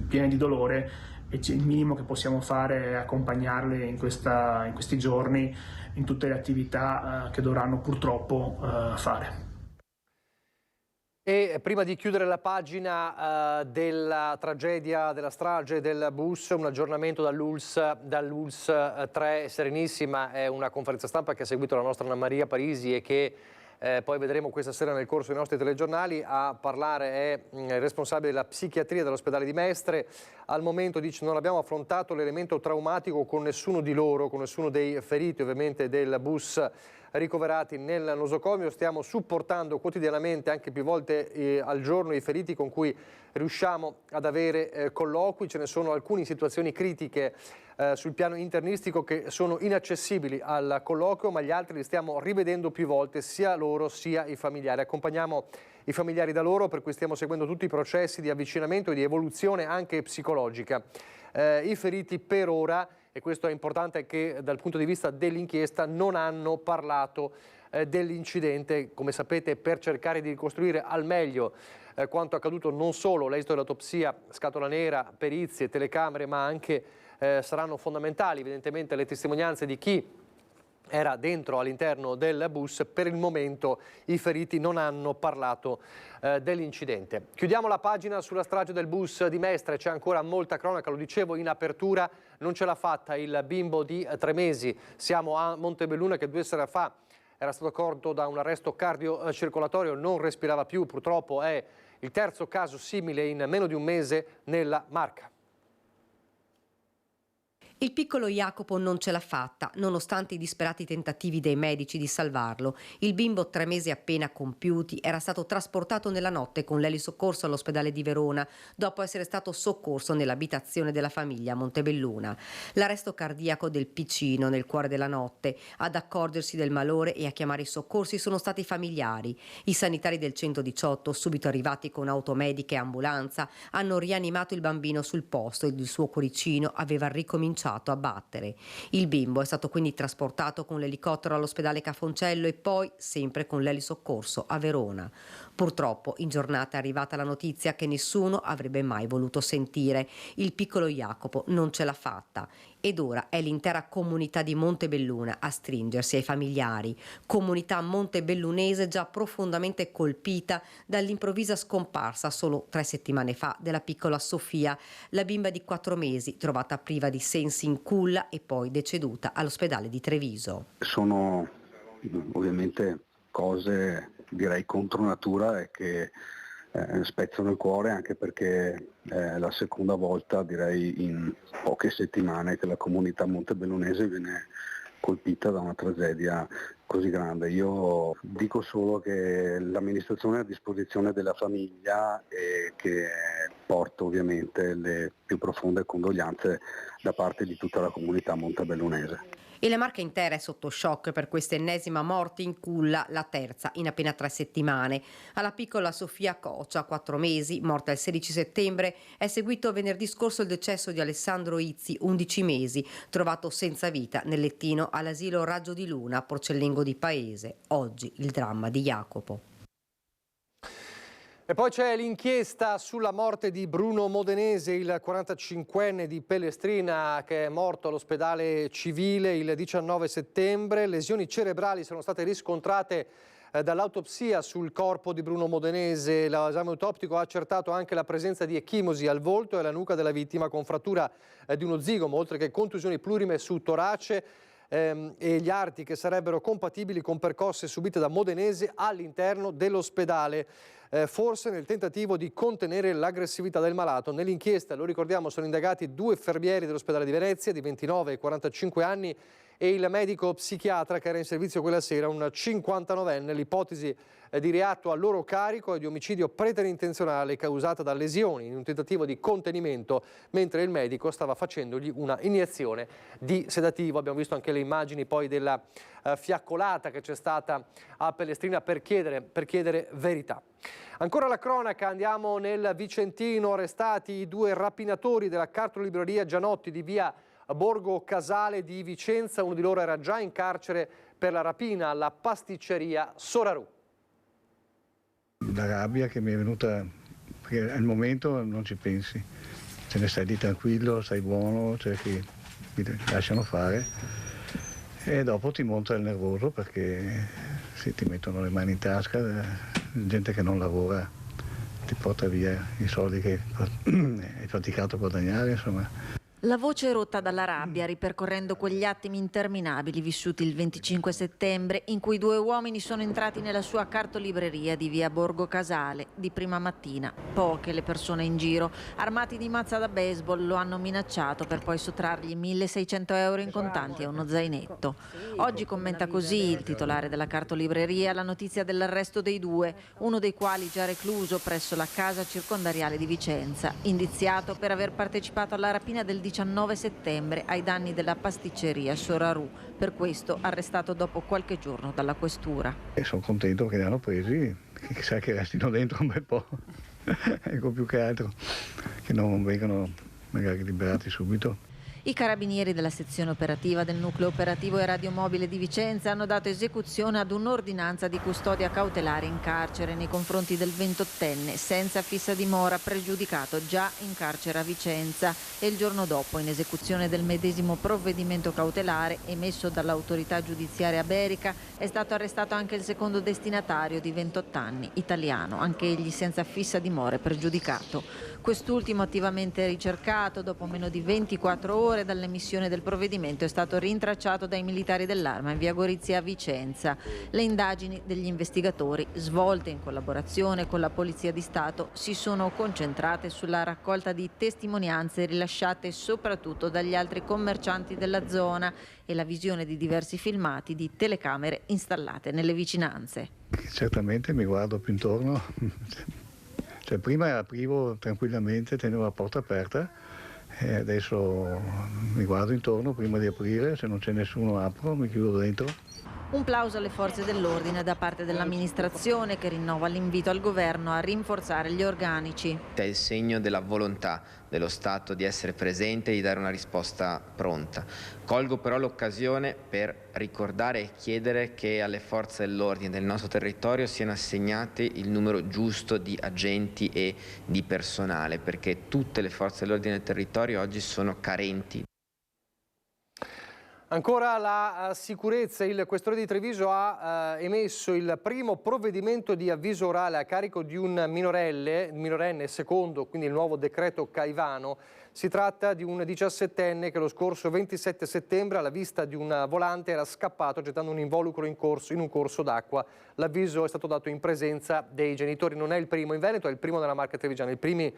piene di dolore, e il minimo che possiamo fare è accompagnarle in questi giorni in tutte le attività che dovranno purtroppo fare. E prima di chiudere la pagina della tragedia, della strage del bus, un aggiornamento dall'ULSS 3 Serenissima. È una conferenza stampa che ha seguito la nostra Anna Maria Parisi e che poi vedremo questa sera nel corso dei nostri telegiornali. A parlare è il responsabile della psichiatria dell'ospedale di Mestre. Al momento, dice, non abbiamo affrontato l'elemento traumatico con nessuno di loro, con nessuno dei feriti ovviamente del bus ricoverati nel nosocomio. Stiamo supportando quotidianamente, anche più volte al giorno, i feriti con cui riusciamo ad avere colloqui. Ce ne sono alcune situazioni critiche sul piano internistico che sono inaccessibili al colloquio, ma gli altri li stiamo rivedendo più volte, sia loro sia i familiari. Accompagniamo i familiari da loro, per cui stiamo seguendo tutti i processi di avvicinamento e di evoluzione anche psicologica. I feriti per ora, e questo è importante che dal punto di vista dell'inchiesta, non hanno parlato dell'incidente, come sapete, per cercare di ricostruire al meglio quanto accaduto, non solo l'esito dell'autopsia, scatola nera, perizie, telecamere, ma anche saranno fondamentali evidentemente le testimonianze di chi era dentro all'interno del bus. Per il momento i feriti non hanno parlato dell'incidente. Chiudiamo la pagina sulla strage del bus di Mestre, c'è ancora molta cronaca, lo dicevo in apertura, non ce l'ha fatta il bimbo di 3 mesi. Siamo a Montebelluna che 2 sere fa era stato colto da un arresto cardiocircolatorio, non respirava più, purtroppo è il 3° caso simile in meno di un mese nella Marca. Il piccolo Jacopo non ce l'ha fatta, nonostante i disperati tentativi dei medici di salvarlo. Il bimbo, 3 mesi appena compiuti, era stato trasportato nella notte con l'elisoccorso all'ospedale di Verona, dopo essere stato soccorso nell'abitazione della famiglia a Montebelluna. L'arresto cardiaco del piccino nel cuore della notte. Ad accorgersi del malore e a chiamare i soccorsi sono stati i familiari. I sanitari del 118, subito arrivati con automediche e ambulanza, hanno rianimato il bambino sul posto ed il suo cuoricino aveva ricominciato a battere. Il bimbo è stato quindi trasportato con l'elicottero all'ospedale Cafoncello e poi sempre con l'elisoccorso a Verona. Purtroppo in giornata è arrivata la notizia che nessuno avrebbe mai voluto sentire. Il piccolo Jacopo non ce l'ha fatta ed ora è l'intera comunità di Montebelluna a stringersi ai familiari. Comunità montebellunese già profondamente colpita dall'improvvisa scomparsa solo 3 settimane fa della piccola Sofia, la bimba di 4 mesi trovata priva di sensi in culla e poi deceduta all'ospedale di Treviso. Sono ovviamente cose, direi, contro natura e che spezzano il cuore, anche perché è la seconda volta, direi, in poche settimane che la comunità montebellunese viene colpita da una tragedia così grande. Io dico solo che l'amministrazione è a disposizione della famiglia e che porto ovviamente le più profonde condoglianze da parte di tutta la comunità montebellunese. E la Marca intera è sotto shock per questa ennesima morte in culla, la terza in appena 3 settimane. Alla piccola Sofia Coccia, 4 mesi, morta il 16 settembre, è seguito venerdì scorso il decesso di Alessandro Izzi, 11 mesi, trovato senza vita nel lettino all'asilo Raggio di Luna a Porcellengo di Paese. Oggi il dramma di Jacopo. E poi c'è l'inchiesta sulla morte di Bruno Modenese, il 45enne di Pellestrina che è morto all'ospedale civile il 19 settembre. Lesioni cerebrali sono state riscontrate dall'autopsia sul corpo di Bruno Modenese. L'esame autoptico ha accertato anche la presenza di ecchimosi al volto e alla nuca della vittima con frattura di uno zigomo, oltre che contusioni plurime su torace e gli arti che sarebbero compatibili con percosse subite da Modenese all'interno dell'ospedale, forse nel tentativo di contenere l'aggressività del malato. Nell'inchiesta, lo ricordiamo, sono indagati 2 infermieri dell'ospedale di Venezia di 29 e 45 anni e il medico psichiatra che era in servizio quella sera, un 59enne. L'ipotesi di reato a loro carico è di omicidio preterintenzionale causata da lesioni in un tentativo di contenimento mentre il medico stava facendogli una iniezione di sedativo. Abbiamo visto anche le immagini poi della fiaccolata che c'è stata a Pellestrina per chiedere verità. Ancora la cronaca, andiamo nel Vicentino, arrestati i 2 rapinatori della cartolibreria Gianotti di via Borgo Casale di Vicenza. Uno di loro era già in carcere per la rapina alla pasticceria Sorarù. La rabbia che mi è venuta, perché al momento non ci pensi, te ne stai lì tranquillo, stai buono, cioè che ti lasciano fare e dopo ti monta il nervoso perché sì, ti mettono le mani in tasca, gente che non lavora ti porta via i soldi che hai faticato a guadagnare, insomma. La voce è rotta dalla rabbia, ripercorrendo quegli attimi interminabili vissuti il 25 settembre, in cui 2 uomini sono entrati nella sua cartolibreria di via Borgo Casale di prima mattina. Poche le persone in giro, armati di mazza da baseball, lo hanno minacciato per poi sottrargli 1.600 euro in contanti e uno zainetto. Oggi commenta così il titolare della cartolibreria la notizia dell'arresto dei 2, uno dei quali già recluso presso la casa circondariale di Vicenza, indiziato per aver partecipato alla rapina del 19 settembre ai danni della pasticceria Sorarù, per questo arrestato dopo qualche giorno dalla questura. E sono contento che li hanno presi, chissà che restino dentro un bel po', ecco, più che altro, che non vengano magari liberati subito. I carabinieri della sezione operativa del nucleo operativo e radiomobile di Vicenza hanno dato esecuzione ad un'ordinanza di custodia cautelare in carcere nei confronti del 28enne senza fissa dimora pregiudicato già in carcere a Vicenza e il giorno dopo, in esecuzione del medesimo provvedimento cautelare emesso dall'autorità giudiziaria berica, è stato arrestato anche il secondo destinatario di 28 anni, italiano, anche egli senza fissa dimora pregiudicato. Quest'ultimo, attivamente ricercato dopo meno di 24 ore dall'emissione del provvedimento, è stato rintracciato dai militari dell'Arma in via Gorizia a Vicenza. Le indagini degli investigatori, svolte in collaborazione con la Polizia di Stato, si sono concentrate sulla raccolta di testimonianze rilasciate soprattutto dagli altri commercianti della zona e la visione di diversi filmati di telecamere installate nelle vicinanze. Certamente mi guardo più intorno. Cioè, prima aprivo tranquillamente, tenevo la porta aperta e adesso mi guardo intorno prima di aprire, se non c'è nessuno apro, mi chiudo dentro. Un plauso alle forze dell'ordine da parte dell'amministrazione che rinnova l'invito al governo a rinforzare gli organici. È il segno della volontà dello Stato di essere presente e di dare una risposta pronta. Colgo però l'occasione per ricordare e chiedere che alle forze dell'ordine del nostro territorio siano assegnati il numero giusto di agenti e di personale, perché tutte le forze dell'ordine del territorio oggi sono carenti. Ancora la sicurezza, il questore di Treviso ha emesso il primo provvedimento di avviso orale a carico di un minorenne, secondo quindi il nuovo decreto Caivano. Si tratta di un 17enne che lo scorso 27 settembre alla vista di un volante era scappato gettando un involucro in un corso d'acqua. L'avviso è stato dato in presenza dei genitori, non è il primo in Veneto, è il primo nella Marca trevigiana. I primi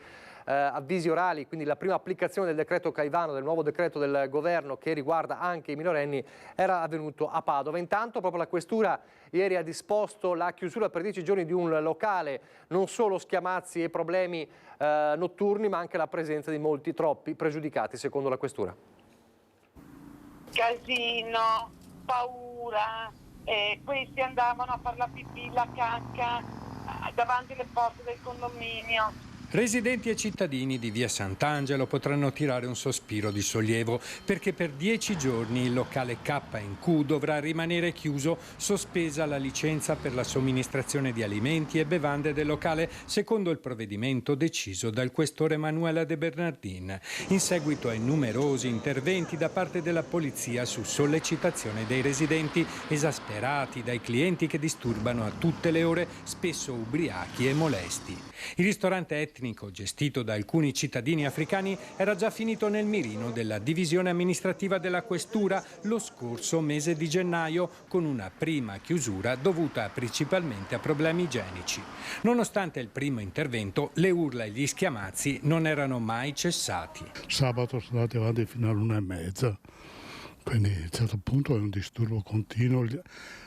avvisi orali, quindi la prima applicazione del decreto Caivano, del nuovo decreto del governo che riguarda anche i minorenni, era avvenuto a Padova. Intanto proprio la questura ieri ha disposto la chiusura per 10 giorni di un locale, non solo schiamazzi e problemi notturni, ma anche la presenza di molti, troppi pregiudicati, secondo la questura. Casino, paura, questi andavano a fare la pipì, la cacca davanti alle porte del condominio. Residenti e cittadini di via Sant'Angelo potranno tirare un sospiro di sollievo perché per 10 giorni il locale K&Q dovrà rimanere chiuso, sospesa la licenza per la somministrazione di alimenti e bevande del locale, secondo il provvedimento deciso dal questore Emanuela De Bernardin, in seguito ai numerosi interventi da parte della polizia su sollecitazione dei residenti, esasperati dai clienti che disturbano a tutte le ore, spesso ubriachi e molesti. Il ristorante etnico, gestito da alcuni cittadini africani, era già finito nel mirino della divisione amministrativa della questura lo scorso mese di gennaio, con una prima chiusura dovuta principalmente a problemi igienici. Nonostante il primo intervento, le urla e gli schiamazzi non erano mai cessati. Sabato sono andati avanti fino all'1:30, quindi a un certo punto è un disturbo continuo.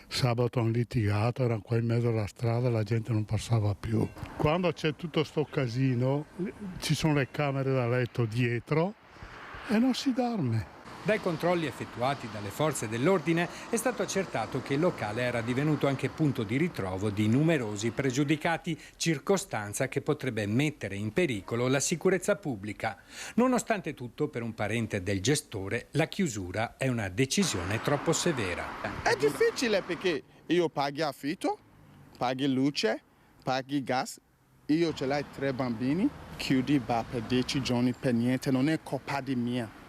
Sabato hanno litigato, erano qua in mezzo alla strada, la gente non passava più. Quando c'è tutto sto casino, ci sono le camere da letto dietro e non si dorme. Dai controlli effettuati dalle forze dell'ordine è stato accertato che il locale era divenuto anche punto di ritrovo di numerosi pregiudicati, circostanza che potrebbe mettere in pericolo la sicurezza pubblica. Nonostante tutto, per un parente del gestore, la chiusura è una decisione troppo severa. È difficile perché io paghi affitto, paghi luce, paghi gas, io ce l'hai 3 bambini, chiudi bar per 10 giorni per niente, non è colpa di mia.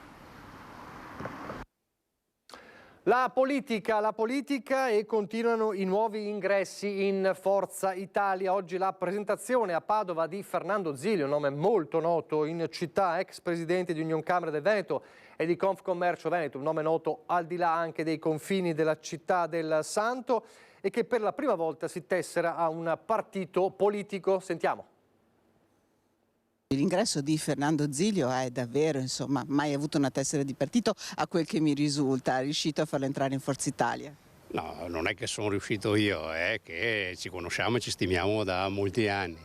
La politica e continuano i nuovi ingressi in Forza Italia. Oggi la presentazione a Padova di Fernando Zilio, un nome molto noto in città, ex presidente di Unioncamere del Veneto e di Confcommercio Veneto, un nome noto al di là anche dei confini della città del Santo e che per la prima volta si tessera a un partito politico. Sentiamo. L'ingresso di Fernando Zilio è davvero, insomma, mai avuto una tessera di partito, a quel che mi risulta, è riuscito a farlo entrare in Forza Italia? No, non è che sono riuscito io, è che ci conosciamo e ci stimiamo da molti anni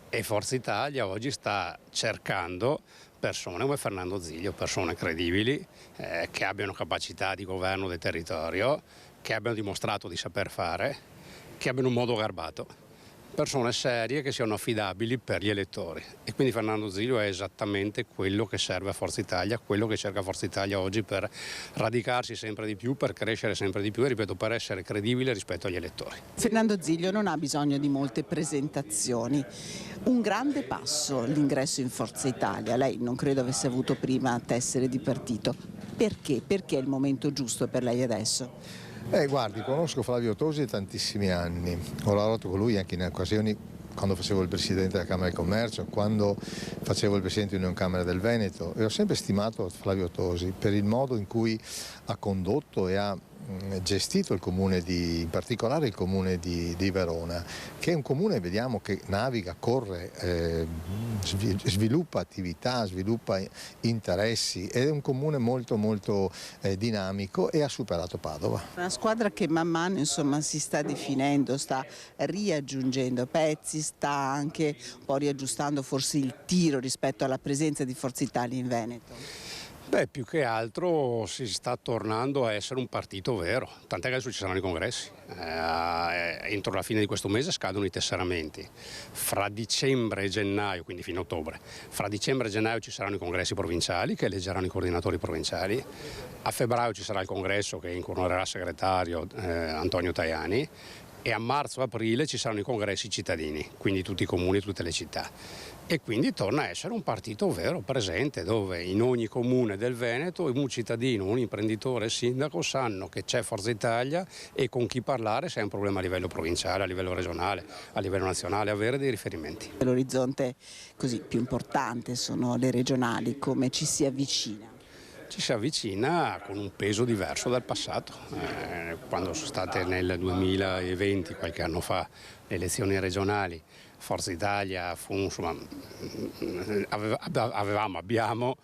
e Forza Italia oggi sta cercando persone come Fernando Zilio, persone credibili, che abbiano capacità di governo del territorio, che abbiano dimostrato di saper fare, che abbiano un modo garbato. Persone serie che siano affidabili per gli elettori e quindi Fernando Zilio è esattamente quello che serve a Forza Italia, quello che cerca Forza Italia oggi per radicarsi sempre di più, per crescere sempre di più e ripeto per essere credibile rispetto agli elettori. Fernando Zilio non ha bisogno di molte presentazioni, un grande passo l'ingresso in Forza Italia, lei non credo avesse avuto prima tessere di partito, perché? Perché è il momento giusto per lei adesso? Guardi, conosco Flavio Tosi da tantissimi anni, ho lavorato con lui anche in occasioni quando facevo il presidente della Camera di Commercio, quando facevo il presidente di Unioncamere del Veneto e ho sempre stimato Flavio Tosi per il modo in cui ha condotto e ha gestito il comune in particolare il comune di Verona, che è un comune, vediamo, che naviga, corre, sviluppa attività, sviluppa interessi ed è un comune molto molto dinamico e ha superato Padova. Una squadra che man mano insomma si sta definendo, sta riaggiungendo pezzi, sta anche un po' riaggiustando forse il tiro rispetto alla presenza di Forza Italia in Veneto. Beh, più che altro si sta tornando a essere un partito vero, tant'è che adesso ci saranno i congressi, entro la fine di questo mese scadono i tesseramenti, fra dicembre e gennaio, quindi fine ottobre, fra dicembre e gennaio ci saranno i congressi provinciali che eleggeranno i coordinatori provinciali, a febbraio ci sarà il congresso che incoronerà segretario Antonio Tajani e a marzo-aprile ci saranno i congressi cittadini, quindi tutti i comuni, tutte le città. E quindi torna a essere un partito vero, presente, dove in ogni comune del Veneto un cittadino, un imprenditore, il sindaco sanno che c'è Forza Italia e con chi parlare se è un problema a livello provinciale, a livello regionale, a livello nazionale, avere dei riferimenti. L'orizzonte così più importante sono le regionali, come ci si avvicina? Ci si avvicina con un peso diverso dal passato. Quando sono state nel 2020, qualche anno fa, le elezioni regionali, Forza Italia abbiamo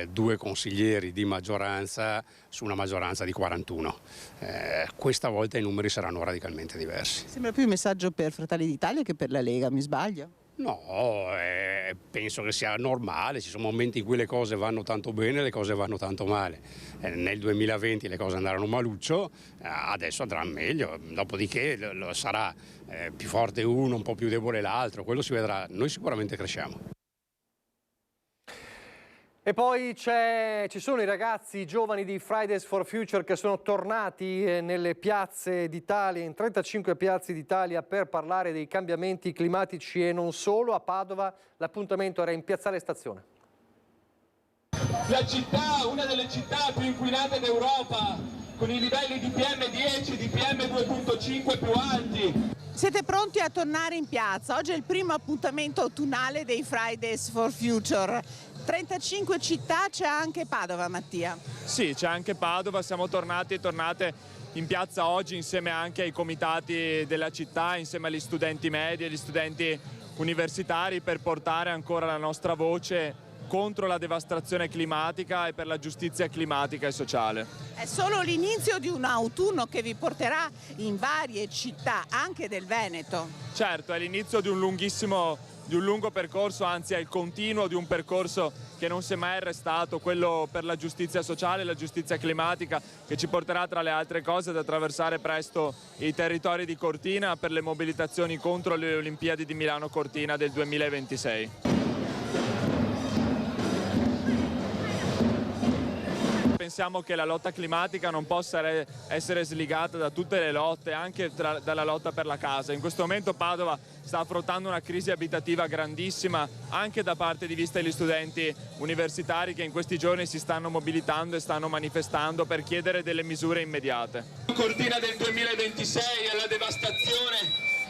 2 consiglieri di maggioranza su una maggioranza di 41. Questa volta i numeri saranno radicalmente diversi. Sembra più un messaggio per Fratelli d'Italia che per la Lega, mi sbaglio? No, penso che sia normale, ci sono momenti in cui le cose vanno tanto bene e le cose vanno tanto male. Nel 2020 le cose andarono maluccio, adesso andranno meglio, dopodiché sarà più forte uno, un po' più debole l'altro, quello si vedrà, noi sicuramente cresciamo. E poi ci sono i ragazzi, i giovani di Fridays for Future che sono tornati nelle piazze d'Italia, in 35 piazze d'Italia, per parlare dei cambiamenti climatici e non solo. A Padova l'appuntamento era in Piazzale Stazione. La città, una delle città più inquinate d'Europa, con i livelli di PM10 e di PM2.5 più alti. Siete pronti a tornare in piazza? Oggi è il primo appuntamento autunnale dei Fridays for Future. 35 città, c'è anche Padova, Mattia. Sì, c'è anche Padova, siamo tornate in piazza oggi insieme anche ai comitati della città, insieme agli studenti medi e agli studenti universitari, per portare ancora la nostra voce contro la devastazione climatica e per la giustizia climatica e sociale. È solo l'inizio di un autunno che vi porterà in varie città, anche del Veneto. Certo, è l'inizio di un lungo percorso, anzi è il continuo di un percorso che non si è mai arrestato, quello per la giustizia sociale e la giustizia climatica, che ci porterà tra le altre cose ad attraversare presto i territori di Cortina per le mobilitazioni contro le Olimpiadi di Milano Cortina del 2026. Pensiamo che la lotta climatica non possa essere slegata da tutte le lotte, anche dalla lotta per la casa. In questo momento Padova sta affrontando una crisi abitativa grandissima, anche da parte di vista degli studenti universitari che in questi giorni si stanno mobilitando e stanno manifestando per chiedere delle misure immediate. Cortina del 2026 e la devastazione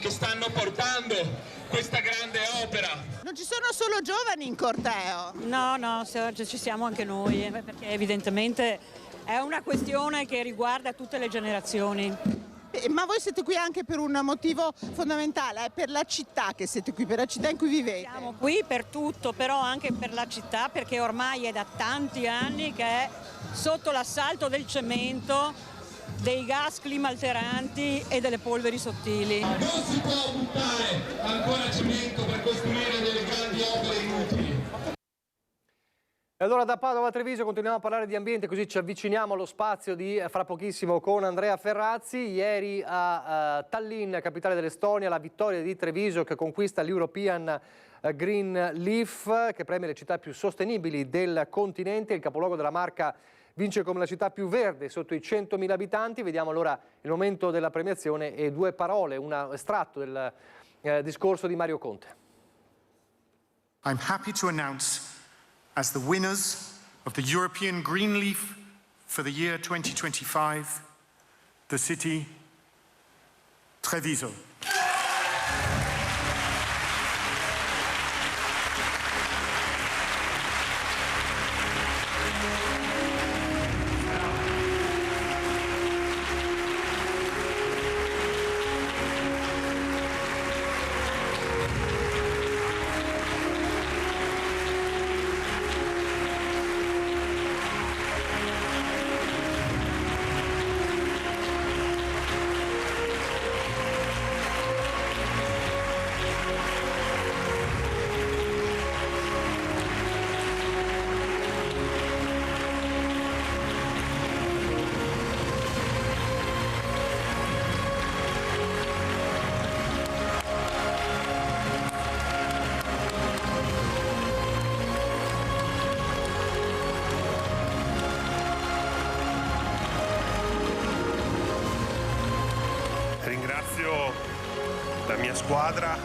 che stanno portando questa grande opera. Non ci sono solo giovani in corteo? No, Sergio, ci siamo anche noi, perché evidentemente è una questione che riguarda tutte le generazioni. Ma voi siete qui anche per un motivo fondamentale, è per la città che siete qui, per la città in cui vivete? Siamo qui per tutto, però anche per la città, perché ormai è da tanti anni che è sotto l'assalto del cemento, dei gas climalteranti e delle polveri sottili. Non si può buttare ancora cemento per costruire delle grandi opere inutili. E allora da Padova a Treviso continuiamo a parlare di ambiente, così ci avviciniamo allo spazio di fra pochissimo con Andrea Ferrazzi. Ieri a Tallinn, capitale dell'Estonia, la vittoria di Treviso che conquista l'European Green Leaf, che premia le città più sostenibili del continente. Il capoluogo della Marca vince come la città più verde sotto i 100.000 abitanti. Vediamo allora il momento della premiazione e 2 parole, un estratto del discorso di Mario Conte. I'm happy to announce as the winners of the European Green Leaf for the year 2025, the city Treviso. la mia squadra,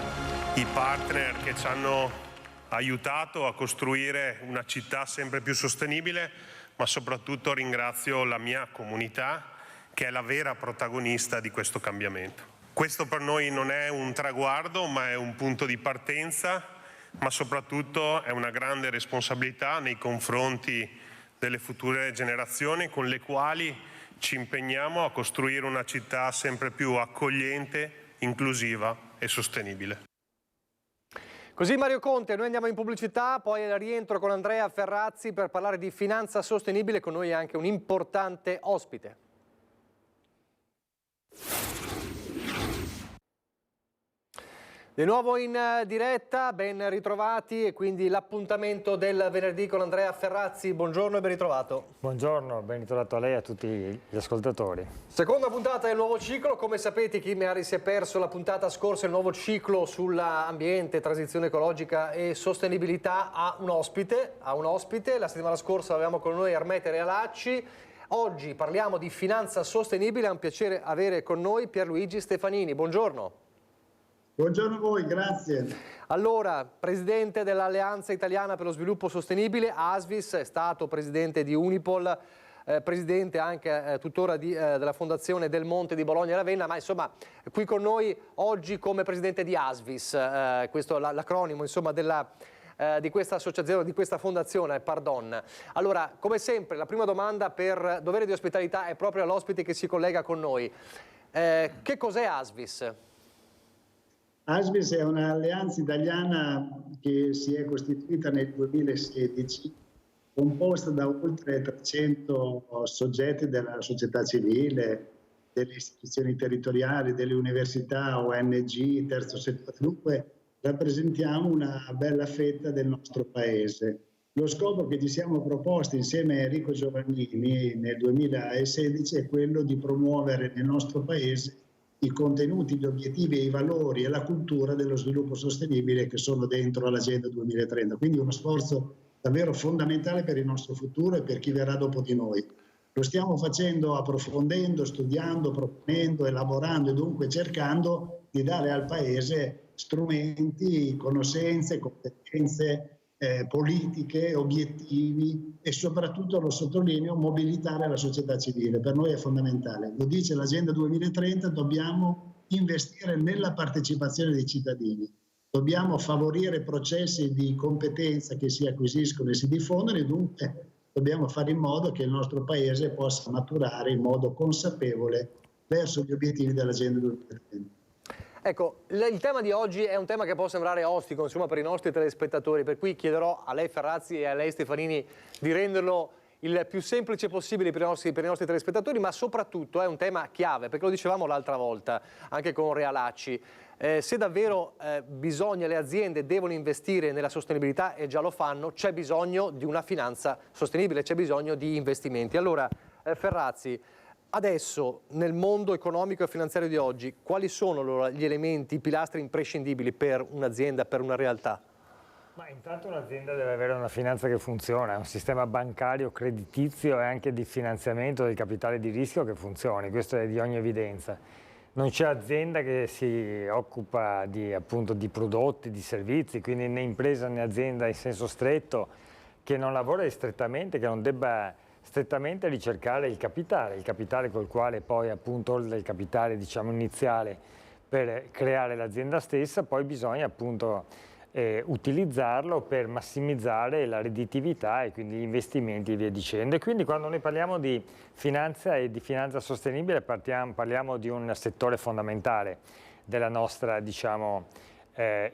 i partner che ci hanno aiutato a costruire una città sempre più sostenibile, ma soprattutto ringrazio la mia comunità che è la vera protagonista di questo cambiamento. Questo per noi non è un traguardo, ma è un punto di partenza, ma soprattutto è una grande responsabilità nei confronti delle future generazioni con le quali ci impegniamo a costruire una città sempre più accogliente, inclusiva e sostenibile. Così Mario Conte, noi andiamo in pubblicità, poi al rientro con Andrea Ferrazzi per parlare di finanza sostenibile, con noi anche un importante ospite. Di nuovo in diretta, ben ritrovati, e quindi l'appuntamento del venerdì con Andrea Ferrazzi. Buongiorno e ben ritrovato. Buongiorno, ben ritrovato a lei e a tutti gli ascoltatori. Seconda puntata del nuovo ciclo. Come sapete, chi magari si è perso la puntata scorsa, il nuovo ciclo sull'ambiente, transizione ecologica e sostenibilità ha un ospite. La settimana scorsa avevamo con noi Ermete Realacci. Oggi parliamo di finanza sostenibile. È un piacere avere con noi Pierluigi Stefanini. Buongiorno. Buongiorno a voi, grazie. Allora, presidente dell'Alleanza Italiana per lo Sviluppo Sostenibile, ASVIS, è stato presidente di Unipol, presidente anche tuttora della Fondazione Del Monte di Bologna e Ravenna, ma insomma qui con noi oggi come presidente di ASVIS, questo è l'acronimo insomma di questa associazione, di questa fondazione, pardon. Allora, come sempre, la prima domanda per dovere di ospitalità è proprio all'ospite che si collega con noi. Che cos'è ASVIS? ASVIS è un'alleanza italiana che si è costituita nel 2016, composta da oltre 300 soggetti della società civile, delle istituzioni territoriali, delle università, ONG, terzo settore. Dunque rappresentiamo una bella fetta del nostro paese. Lo scopo che ci siamo proposti insieme a Enrico Giovannini nel 2016 è quello di promuovere nel nostro paese i contenuti, gli obiettivi e i valori e la cultura dello sviluppo sostenibile che sono dentro l'Agenda 2030. Quindi uno sforzo davvero fondamentale per il nostro futuro e per chi verrà dopo di noi. Lo stiamo facendo approfondendo, studiando, proponendo, elaborando e dunque cercando di dare al Paese strumenti, conoscenze, competenze, politiche, obiettivi e soprattutto, lo sottolineo, mobilitare la società civile. Per noi è fondamentale. Lo dice l'Agenda 2030, dobbiamo investire nella partecipazione dei cittadini. Dobbiamo favorire processi di competenza che si acquisiscono e si diffondono e dunque dobbiamo fare in modo che il nostro Paese possa maturare in modo consapevole verso gli obiettivi dell'Agenda 2030. Ecco, il tema di oggi è un tema che può sembrare ostico, insomma, per i nostri telespettatori, per cui chiederò a lei Ferrazzi e a lei Stefanini di renderlo il più semplice possibile per i nostri telespettatori, ma soprattutto è un tema chiave, perché lo dicevamo l'altra volta, anche con Realacci. Se davvero le aziende devono investire nella sostenibilità e già lo fanno, c'è bisogno di una finanza sostenibile, c'è bisogno di investimenti. Allora, Ferrazzi, adesso nel mondo economico e finanziario di oggi, quali sono gli elementi, i pilastri imprescindibili per un'azienda, per una realtà? Ma intanto un'azienda deve avere una finanza che funziona, un sistema bancario, creditizio e anche di finanziamento del capitale di rischio che funzioni, questo è di ogni evidenza. Non c'è azienda che si occupa appunto di prodotti, di servizi, quindi né impresa né azienda in senso stretto che non lavora strettamente, che non debba strettamente ricercare il capitale col quale poi appunto oltre il capitale diciamo iniziale per creare l'azienda stessa, poi bisogna appunto utilizzarlo per massimizzare la redditività e quindi gli investimenti e via dicendo. E quindi quando noi parliamo di finanza e di finanza sostenibile parliamo di un settore fondamentale della nostra diciamo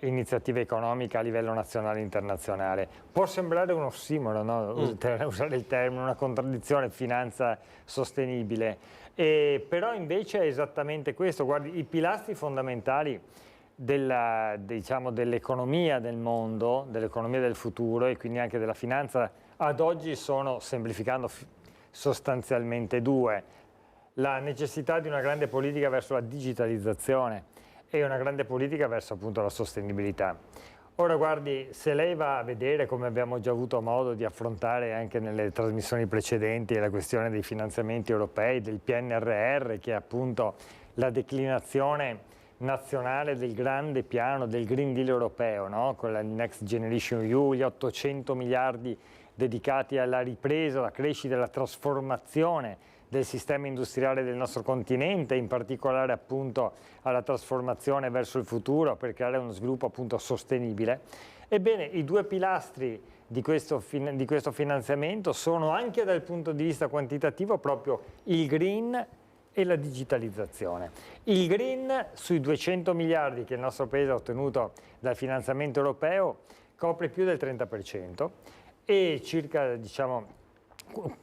iniziativa economica a livello nazionale e internazionale. Può sembrare un ossimoro, no? Usare il termine, una contraddizione, finanza sostenibile, però invece è esattamente questo. Guardi, i pilastri fondamentali dell'economia del mondo, dell'economia del futuro e quindi anche della finanza ad oggi sono, semplificando, sostanzialmente due. La necessità di una grande politica verso la digitalizzazione e una grande politica verso appunto la sostenibilità. Ora guardi, se lei va a vedere, come abbiamo già avuto modo di affrontare anche nelle trasmissioni precedenti, la questione dei finanziamenti europei, del PNRR, che è appunto la declinazione nazionale del grande piano del Green Deal europeo, no? Con la Next Generation EU, gli 800 miliardi dedicati alla ripresa, alla crescita e alla trasformazione del sistema industriale del nostro continente, in particolare appunto alla trasformazione verso il futuro per creare uno sviluppo appunto sostenibile. Ebbene, i due pilastri di questo finanziamento sono anche dal punto di vista quantitativo proprio il green e la digitalizzazione. Il green sui 200 miliardi che il nostro Paese ha ottenuto dal finanziamento europeo copre più del 30% e circa, diciamo,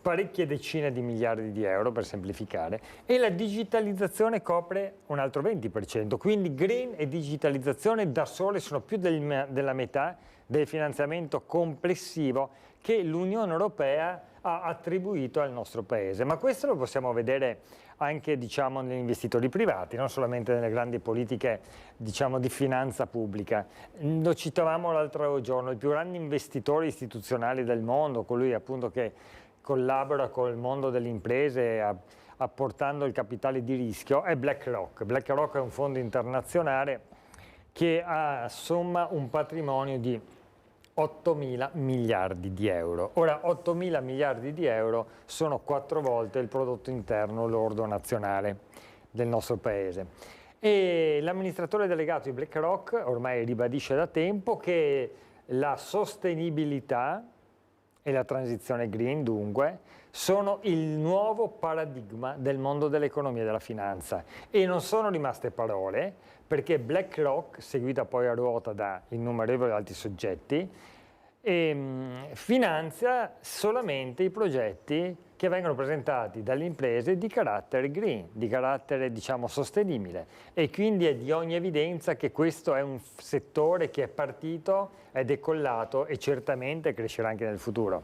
parecchie decine di miliardi di euro, per semplificare, e la digitalizzazione copre un altro 20%, quindi green e digitalizzazione da sole sono più della metà del finanziamento complessivo che l'Unione Europea ha attribuito al nostro Paese. Ma questo lo possiamo vedere anche, diciamo, negli investitori privati, non solamente nelle grandi politiche, diciamo, di finanza pubblica. Lo citavamo l'altro giorno, il più grande investitore istituzionale del mondo, colui appunto che collabora col mondo delle imprese apportando il capitale di rischio, è BlackRock. BlackRock è un fondo internazionale che ha somma un patrimonio di 8.000 miliardi di euro. Ora, 8.000 miliardi di euro sono 4 volte il prodotto interno lordo nazionale del nostro Paese. E l'amministratore delegato di BlackRock ormai ribadisce da tempo che la sostenibilità e la transizione green, dunque, sono il nuovo paradigma del mondo dell'economia e della finanza. E non sono rimaste parole, perché BlackRock, seguita poi a ruota da innumerevoli altri soggetti, finanzia solamente i progetti che vengono presentati dalle imprese di carattere green, di carattere, diciamo, sostenibile, e quindi è di ogni evidenza che questo è un settore che è partito, è decollato e certamente crescerà anche nel futuro.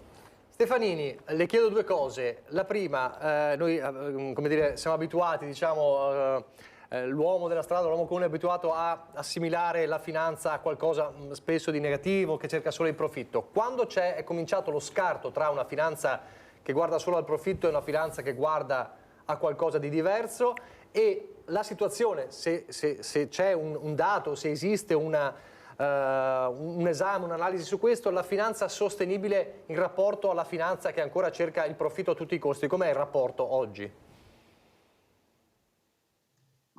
Stefanini, le chiedo due cose. La prima, noi come dire, siamo abituati, diciamo, l'uomo della strada, l'uomo comune è abituato a assimilare la finanza a qualcosa spesso di negativo, che cerca solo il profitto. Quando è cominciato lo scarto tra una finanza che guarda solo al profitto e una finanza che guarda a qualcosa di diverso, e la situazione, se c'è un dato, se esiste un esame, un'analisi su questo, la finanza sostenibile in rapporto alla finanza che ancora cerca il profitto a tutti i costi, com'è il rapporto oggi?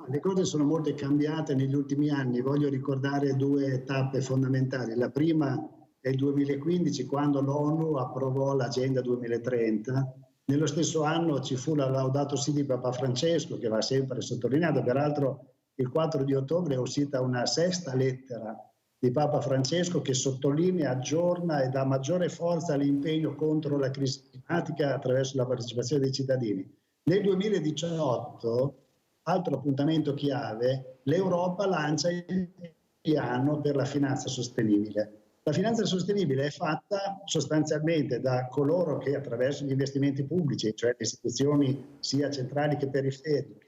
Le cose sono molto cambiate negli ultimi anni, voglio ricordare due tappe fondamentali. La prima è il 2015, quando l'ONU approvò l'Agenda 2030. Nello stesso anno ci fu la Laudato Si di Papa Francesco, che va sempre sottolineata. Peraltro il 4 di ottobre è uscita una sesta lettera di Papa Francesco che sottolinea, aggiorna e dà maggiore forza all'impegno contro la crisi climatica attraverso la partecipazione dei cittadini. Nel 2018, altro appuntamento chiave, l'Europa lancia il piano per la finanza sostenibile. La finanza sostenibile è fatta sostanzialmente da coloro che attraverso gli investimenti pubblici, cioè le istituzioni sia centrali che periferiche,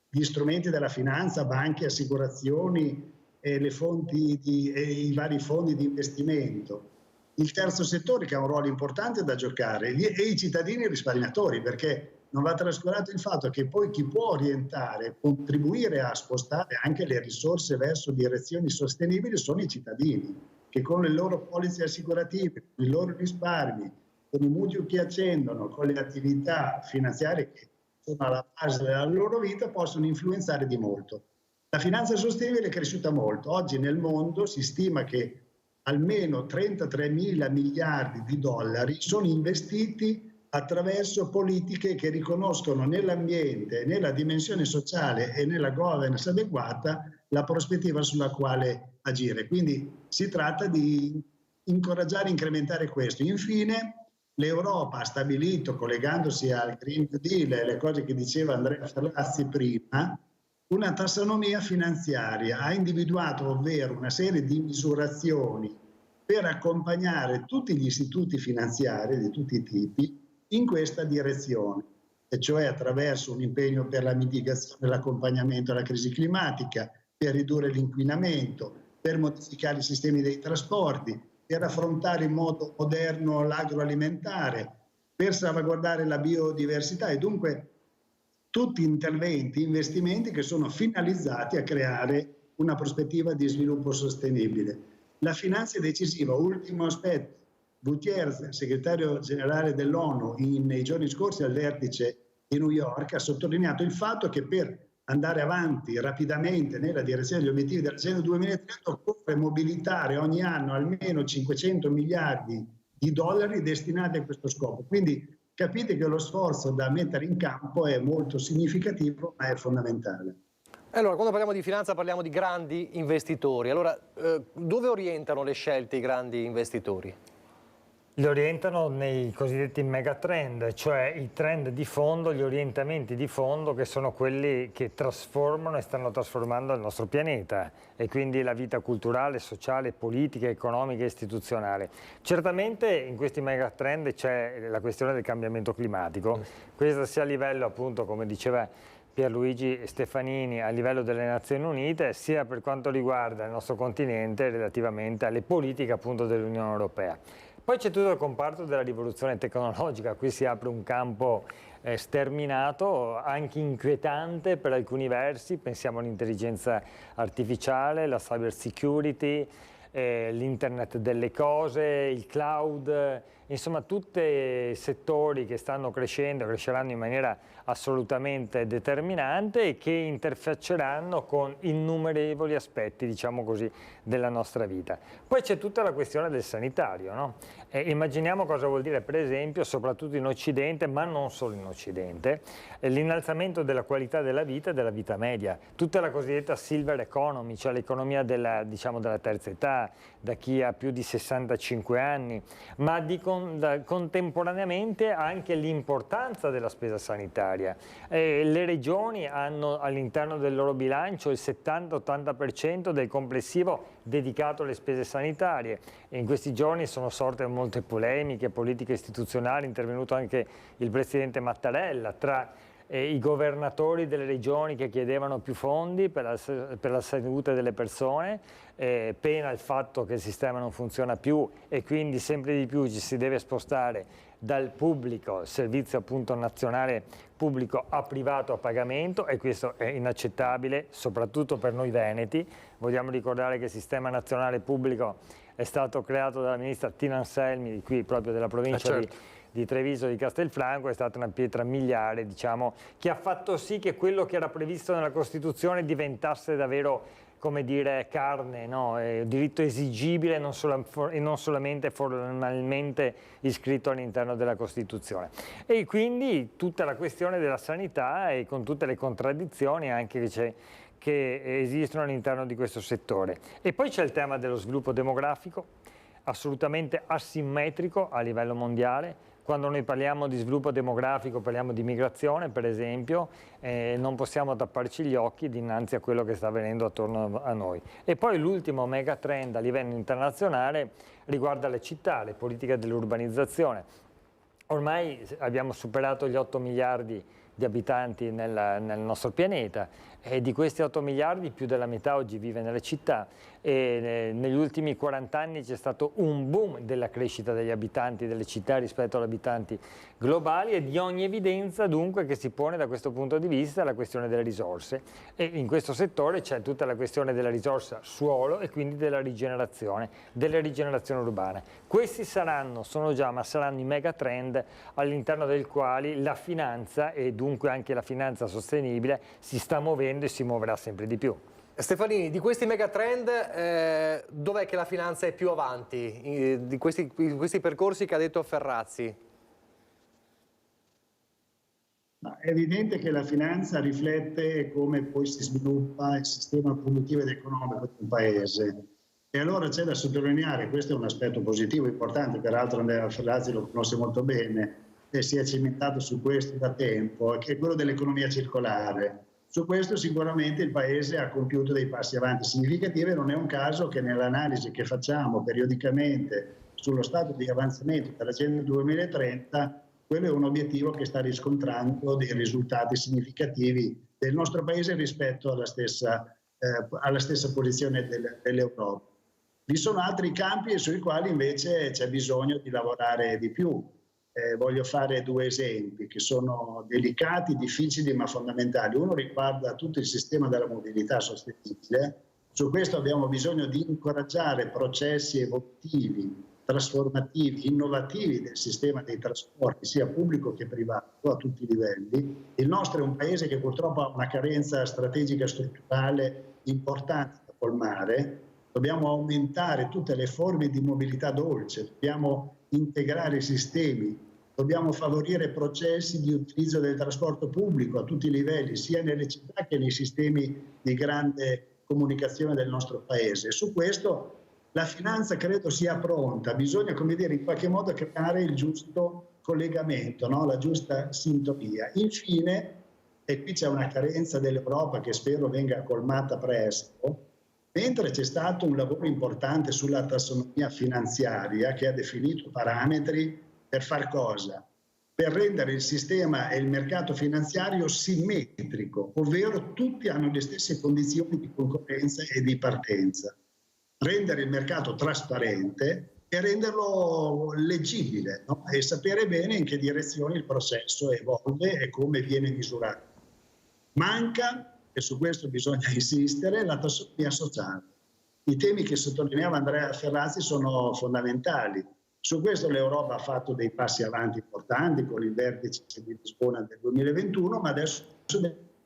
gli strumenti della finanza, banche, assicurazioni e i vari fondi di investimento, il terzo settore che ha un ruolo importante da giocare e i cittadini risparmiatori, perché non va trascurato il fatto che poi chi può orientare, contribuire a spostare anche le risorse verso direzioni sostenibili sono i cittadini, che con le loro polizze assicurative, con i loro risparmi, con i mutui che accendono, con le attività finanziarie che sono alla base della loro vita, possono influenzare di molto. La finanza sostenibile è cresciuta molto. Oggi nel mondo si stima che almeno 33.000 miliardi di dollari sono investiti attraverso politiche che riconoscono nell'ambiente, nella dimensione sociale e nella governance adeguata la prospettiva sulla quale agire. Quindi si tratta di incoraggiare e incrementare questo. Infine, l'Europa ha stabilito, collegandosi al Green Deal e le cose che diceva Andrea Ferlazzi prima, una tassonomia finanziaria. Ha individuato, ovvero una serie di misurazioni per accompagnare tutti gli istituti finanziari di tutti i tipi in questa direzione, e cioè attraverso un impegno per la mitigazione e l'accompagnamento alla crisi climatica, per ridurre l'inquinamento, per modificare i sistemi dei trasporti, per affrontare in modo moderno l'agroalimentare, per salvaguardare la biodiversità, e dunque tutti interventi, investimenti che sono finalizzati a creare una prospettiva di sviluppo sostenibile. La finanza è decisiva. Ultimo aspetto. Gutierrez, segretario generale dell'ONU, nei giorni scorsi al vertice di New York, ha sottolineato il fatto che per andare avanti rapidamente nella direzione degli obiettivi dell'Agenda 2030 occorre mobilitare ogni anno almeno 500 miliardi di dollari destinati a questo scopo. Quindi capite che lo sforzo da mettere in campo è molto significativo, ma è fondamentale. Allora, quando parliamo di finanza parliamo di grandi investitori. Allora, dove orientano le scelte i grandi investitori? Li orientano nei cosiddetti megatrend, cioè i trend di fondo, gli orientamenti di fondo che sono quelli che trasformano e stanno trasformando il nostro pianeta e quindi la vita culturale, sociale, politica, economica e istituzionale. Certamente in questi megatrend c'è la questione del cambiamento climatico, questo sia a livello appunto, come diceva Pierluigi Stefanini, a livello delle Nazioni Unite, sia per quanto riguarda il nostro continente relativamente alle politiche appunto dell'Unione Europea. Poi c'è tutto il comparto della rivoluzione tecnologica, qui si apre un campo sterminato, anche inquietante per alcuni versi, pensiamo all'intelligenza artificiale, la cyber security, l'internet delle cose, il cloud, insomma tutti settori che stanno crescendo, cresceranno in maniera assolutamente determinante e che interfacceranno con innumerevoli aspetti, diciamo così, della nostra vita. Poi c'è tutta la questione del sanitario, no? Immaginiamo cosa vuol dire, per esempio, soprattutto in Occidente, ma non solo in Occidente, l'innalzamento della qualità della vita e della vita media, tutta la cosiddetta silver economy, cioè l'economia della, diciamo, della terza età, da chi ha più di 65 anni, ma contemporaneamente anche l'importanza della spesa sanitaria. Le regioni hanno all'interno del loro bilancio il 70-80% del complessivo dedicato alle spese sanitarie. E in questi giorni sono sorte molte polemiche, politiche istituzionali, è intervenuto anche il presidente Mattarella, tra i governatori delle regioni che chiedevano più fondi per la salute delle persone, pena il fatto che il sistema non funziona più e quindi sempre di più ci si deve spostare dal pubblico, servizio appunto nazionale pubblico, a privato a pagamento, e questo è inaccettabile soprattutto per noi veneti. Vogliamo ricordare che il sistema nazionale pubblico è stato creato dalla ministra Tina Anselmi, di qui proprio della provincia di Treviso, di Castelfranco, è stata una pietra miliare, diciamo, che ha fatto sì che quello che era previsto nella Costituzione diventasse davvero, come dire, carne, no? Diritto esigibile e non solamente formalmente iscritto all'interno della Costituzione. E quindi tutta la questione della sanità e con tutte le contraddizioni anche che esistono all'interno di questo settore. E poi c'è il tema dello sviluppo demografico, assolutamente asimmetrico a livello mondiale. Quando noi parliamo di sviluppo demografico parliamo di migrazione, per esempio, non possiamo tapparci gli occhi dinanzi a quello che sta avvenendo attorno a noi. E poi l'ultimo megatrend a livello internazionale riguarda le città, le politiche dell'urbanizzazione. Ormai abbiamo superato gli 8 miliardi di abitanti nel nostro pianeta e di questi 8 miliardi più della metà oggi vive nelle città e negli ultimi 40 anni c'è stato un boom della crescita degli abitanti delle città rispetto agli abitanti globali e di ogni evidenza dunque che si pone da questo punto di vista la questione delle risorse e in questo settore c'è tutta la questione della risorsa suolo e quindi della rigenerazione urbana. Questi sono già, ma saranno i megatrend all'interno del quali la finanza e dunque anche la finanza sostenibile si sta muovendo e si muoverà sempre di più. Stefanini, di questi megatrend dov'è che la finanza è più avanti, di questi percorsi che ha detto Ferrazzi? È evidente che la finanza riflette come poi si sviluppa il sistema produttivo ed economico di un paese. E allora c'è da sottolineare, questo è un aspetto positivo, importante, peraltro Andrea Ferrazzi lo conosce molto bene e si è cimentato su questo da tempo, che è quello dell'economia circolare. Su questo sicuramente il Paese ha compiuto dei passi avanti significativi e non è un caso che nell'analisi che facciamo periodicamente sullo stato di avanzamento dell'Agenda 2030, quello è un obiettivo che sta riscontrando dei risultati significativi del nostro Paese rispetto alla stessa posizione dell'Europa. Vi sono altri campi sui quali invece c'è bisogno di lavorare di più. Voglio fare due esempi che sono delicati, difficili ma fondamentali. Uno riguarda tutto il sistema della mobilità sostenibile. Su questo abbiamo bisogno di incoraggiare processi evolutivi, trasformativi, innovativi del sistema dei trasporti, sia pubblico che privato, a tutti i livelli. Il nostro è un paese che purtroppo ha una carenza strategica strutturale importante da colmare. Dobbiamo aumentare tutte le forme di mobilità dolce, dobbiamo integrare i sistemi Dobbiamo favorire processi di utilizzo del trasporto pubblico a tutti i livelli, sia nelle città che nei sistemi di grande comunicazione del nostro Paese. Su questo la finanza credo sia pronta, bisogna, come dire, in qualche modo creare il giusto collegamento, no? La giusta sintonia. Infine, e qui c'è una carenza dell'Europa che spero venga colmata presto, mentre c'è stato un lavoro importante sulla tassonomia finanziaria che ha definito parametri per far cosa? Per rendere il sistema e il mercato finanziario simmetrico, ovvero tutti hanno le stesse condizioni di concorrenza e di partenza. Rendere il mercato trasparente e renderlo leggibile, no? E sapere bene in che direzione il processo evolve e come viene misurato. Manca, e su questo bisogna insistere, la tassonomia sociale. I temi che sottolineava Andrea Ferrazzi sono fondamentali. Su questo l'Europa ha fatto dei passi avanti importanti con il vertice di Lisbona del 2021, ma adesso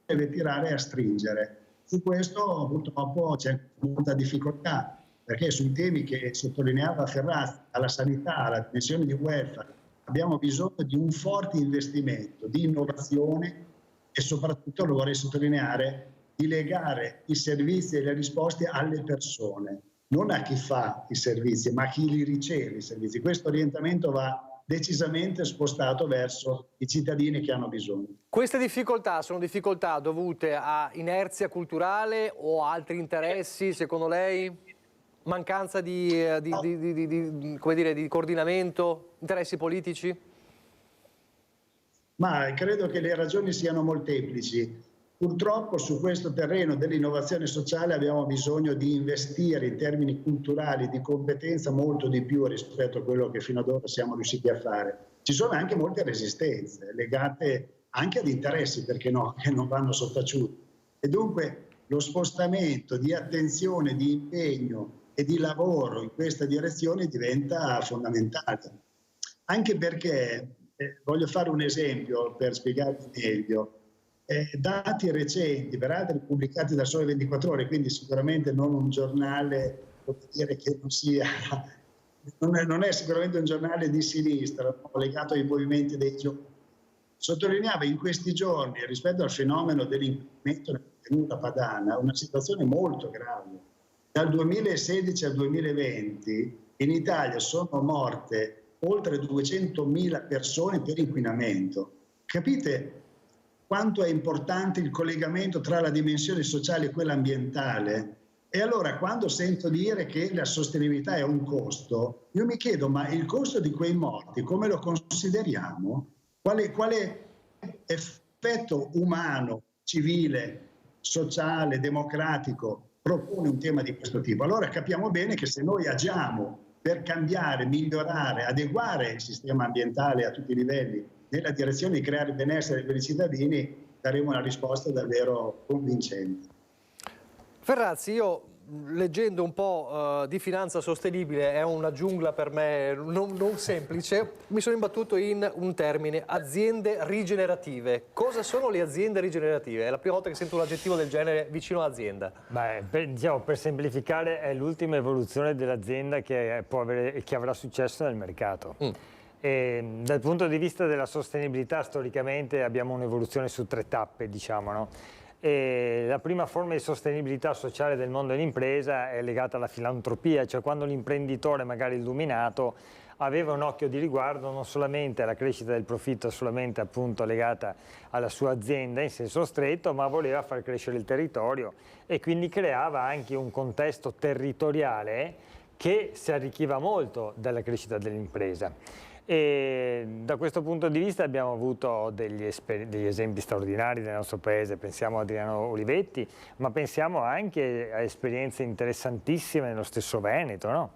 deve tirare a stringere. Su questo purtroppo c'è molta difficoltà, perché sui temi che sottolineava Ferrazzi, alla sanità, alla dimensione di welfare, abbiamo bisogno di un forte investimento, di innovazione e soprattutto, lo vorrei sottolineare, di legare i servizi e le risposte alle persone. Non a chi fa i servizi, ma a chi li riceve i servizi. Questo orientamento va decisamente spostato verso i cittadini che hanno bisogno. Queste difficoltà sono difficoltà dovute a inerzia culturale o altri interessi, secondo lei? Mancanza di coordinamento, interessi politici? Ma credo che le ragioni siano molteplici. Purtroppo su questo terreno dell'innovazione sociale abbiamo bisogno di investire in termini culturali, di competenza molto di più rispetto a quello che fino ad ora siamo riusciti a fare. Ci sono anche molte resistenze legate anche ad interessi, perché no, che non vanno sottaciuti. E dunque lo spostamento di attenzione, di impegno e di lavoro in questa direzione diventa fondamentale. Anche perché, voglio fare un esempio per spiegarvi meglio, dati recenti, peraltro pubblicati da Sole 24 Ore, quindi sicuramente non un giornale, posso dire che non sia, non è sicuramente un giornale di sinistra, legato ai movimenti dei giovani, sottolineava in questi giorni, rispetto al fenomeno dell'inquinamento nella pianura padana, una situazione molto grave. Dal 2016 al 2020 in Italia sono morte oltre 200.000 persone per inquinamento. Capite quanto è importante il collegamento tra la dimensione sociale e quella ambientale? E allora quando sento dire che la sostenibilità è un costo, io mi chiedo, ma il costo di quei morti come lo consideriamo? Quale effetto umano, civile, sociale, democratico propone un tema di questo tipo? Allora capiamo bene che se noi agiamo per cambiare, migliorare, adeguare il sistema ambientale a tutti i livelli nella direzione di creare benessere per i cittadini, daremo una risposta davvero convincente. Ferrazzi, io leggendo un po' di finanza sostenibile, è una giungla per me non semplice, mi sono imbattuto in un termine: aziende rigenerative. Cosa sono le aziende rigenerative? È la prima volta che sento un aggettivo del genere vicino all'azienda. Diciamo, per semplificare, è l'ultima evoluzione dell'azienda che avrà successo nel mercato. E dal punto di vista della sostenibilità, storicamente abbiamo un'evoluzione su 3 tappe, diciamo, no? E la prima forma di sostenibilità sociale del mondo dell'impresa è legata alla filantropia, cioè quando l'imprenditore, magari illuminato, aveva un occhio di riguardo non solamente alla crescita del profitto, solamente appunto legata alla sua azienda in senso stretto, ma voleva far crescere il territorio e quindi creava anche un contesto territoriale che si arricchiva molto dalla crescita dell'impresa. E da questo punto di vista abbiamo avuto degli esempi straordinari nel nostro paese, pensiamo a Adriano Olivetti, ma pensiamo anche a esperienze interessantissime nello stesso Veneto, no?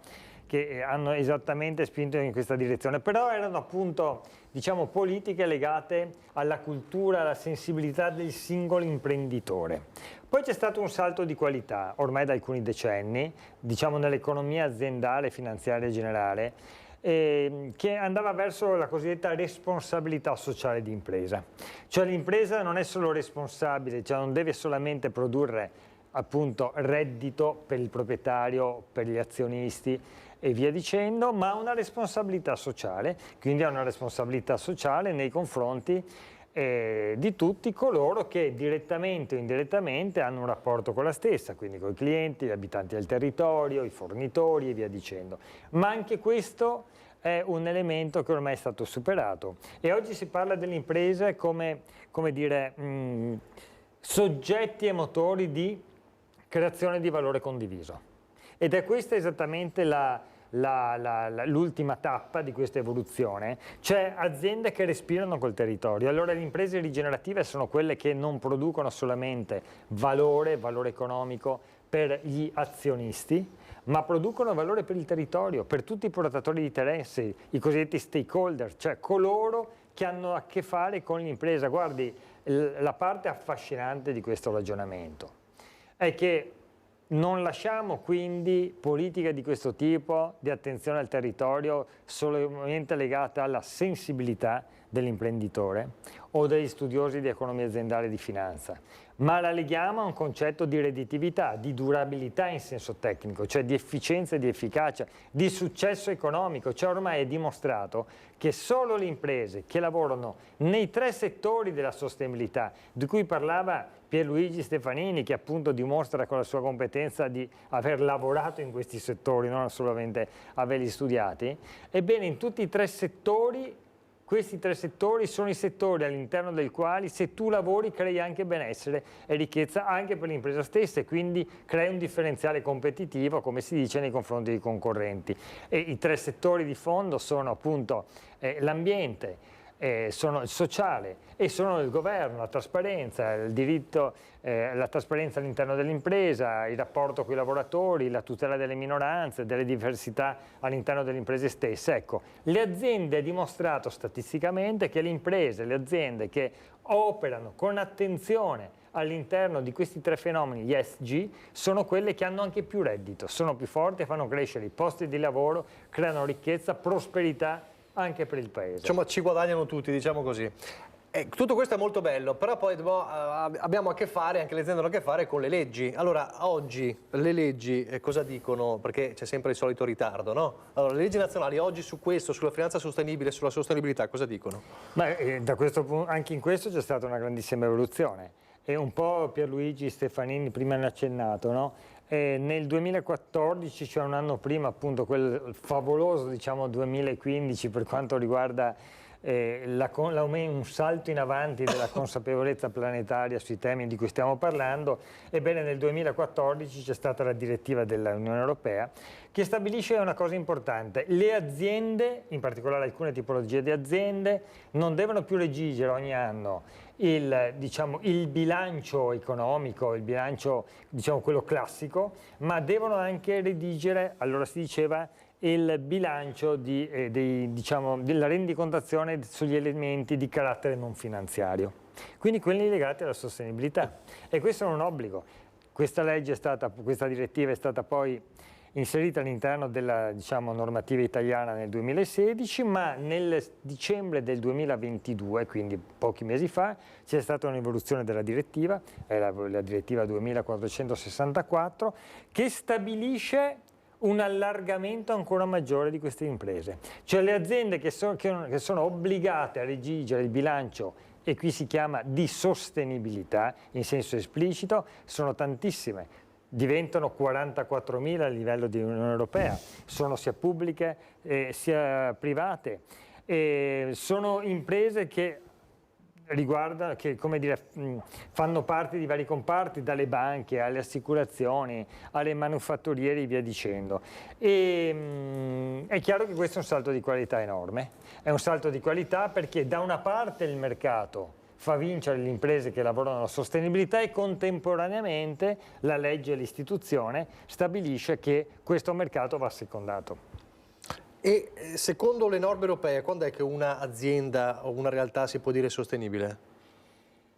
Che hanno esattamente spinto in questa direzione, però erano appunto, diciamo, politiche legate alla cultura, alla sensibilità del singolo imprenditore. Poi c'è stato un salto di qualità, ormai da alcuni decenni, diciamo nell'economia aziendale e finanziaria generale, che andava verso la cosiddetta responsabilità sociale di impresa. Cioè l'impresa non è solo responsabile, cioè non deve solamente produrre appunto reddito per il proprietario, per gli azionisti, e via dicendo, ma ha una responsabilità sociale, quindi ha una responsabilità sociale nei confronti di tutti coloro che direttamente o indirettamente hanno un rapporto con la stessa, quindi con i clienti, gli abitanti del territorio, i fornitori e via dicendo. Ma anche questo è un elemento che ormai è stato superato e oggi si parla delle imprese come dire, soggetti e motori di creazione di valore condiviso. Ed è questa esattamente l'ultima tappa di questa evoluzione, cioè aziende che respirano col territorio. Allora le imprese rigenerative sono quelle che non producono solamente valore economico per gli azionisti, ma producono valore per il territorio, per tutti i portatori di interesse, i cosiddetti stakeholder, cioè coloro che hanno a che fare con l'impresa. Guardi, la parte affascinante di questo ragionamento è che non lasciamo quindi politiche di questo tipo di attenzione al territorio solamente legate alla sensibilità dell'imprenditore o degli studiosi di economia aziendale e di finanza, ma la leghiamo a un concetto di redditività, di durabilità in senso tecnico, cioè di efficienza e di efficacia, di successo economico. Cioè ormai è dimostrato che solo le imprese che lavorano nei 3 settori della sostenibilità, di cui parlava Pierluigi Stefanini, che appunto dimostra con la sua competenza di aver lavorato in questi settori, non solamente averli studiati, ebbene in tutti i 3 settori, questi 3 settori sono i settori all'interno dei quali se tu lavori crei anche benessere e ricchezza anche per l'impresa stessa e quindi crei un differenziale competitivo, come si dice, nei confronti dei concorrenti. E i 3 settori di fondo sono appunto l'ambiente, sono il sociale e sono il governo, la trasparenza, il diritto, la trasparenza all'interno dell'impresa, il rapporto con i lavoratori, la tutela delle minoranze, delle diversità all'interno delle imprese stesse. Ecco, le aziende, è dimostrato statisticamente che le imprese, le aziende che operano con attenzione all'interno di questi 3 fenomeni, gli ESG, sono quelle che hanno anche più reddito, sono più forti, fanno crescere i posti di lavoro, creano ricchezza, prosperità anche per il paese. Insomma, ci guadagnano tutti, diciamo così. Tutto questo è molto bello, però poi abbiamo a che fare, anche le aziende hanno a che fare con le leggi. Allora, oggi le leggi cosa dicono? Perché c'è sempre il solito ritardo, no? Allora, le leggi nazionali oggi su questo, sulla finanza sostenibile, sulla sostenibilità, cosa dicono? Beh, da questo punto, anche in questo c'è stata una grandissima evoluzione. E un po' Pierluigi Stefanini prima ne ha accennato, no? Nel 2014, cioè un anno prima, appunto quel favoloso, diciamo, 2015 per quanto riguarda un salto in avanti della consapevolezza planetaria sui temi di cui stiamo parlando, ebbene nel 2014 c'è stata la direttiva dell'Unione Europea che stabilisce una cosa importante: le aziende, in particolare alcune tipologie di aziende, non devono più redigere ogni anno il bilancio economico, il bilancio, diciamo, quello classico, ma devono anche redigere, allora si diceva, il bilancio della rendicontazione sugli elementi di carattere non finanziario, quindi quelli legati alla sostenibilità. E questo è un obbligo. Questa direttiva è stata poi inserita all'interno della, diciamo, normativa italiana nel 2016, ma nel dicembre del 2022, quindi pochi mesi fa, c'è stata un'evoluzione della direttiva, è la direttiva 2464, che stabilisce un allargamento ancora maggiore di queste imprese. Cioè le aziende che sono obbligate a redigere il bilancio, e qui si chiama di sostenibilità in senso esplicito, sono tantissime. Diventano 44.000 a livello di Unione Europea, sono sia pubbliche sia private. Sono imprese che riguardano, che, come dire, fanno parte di vari comparti, dalle banche alle assicurazioni, alle manufatturiere e via dicendo. È chiaro che questo è un salto di qualità enorme, è un salto di qualità perché da una parte il mercato fa vincere le imprese che lavorano alla sostenibilità e contemporaneamente la legge e l'istituzione stabilisce che questo mercato va assecondato. E secondo le norme europee, quando è che un'azienda o una realtà si può dire sostenibile?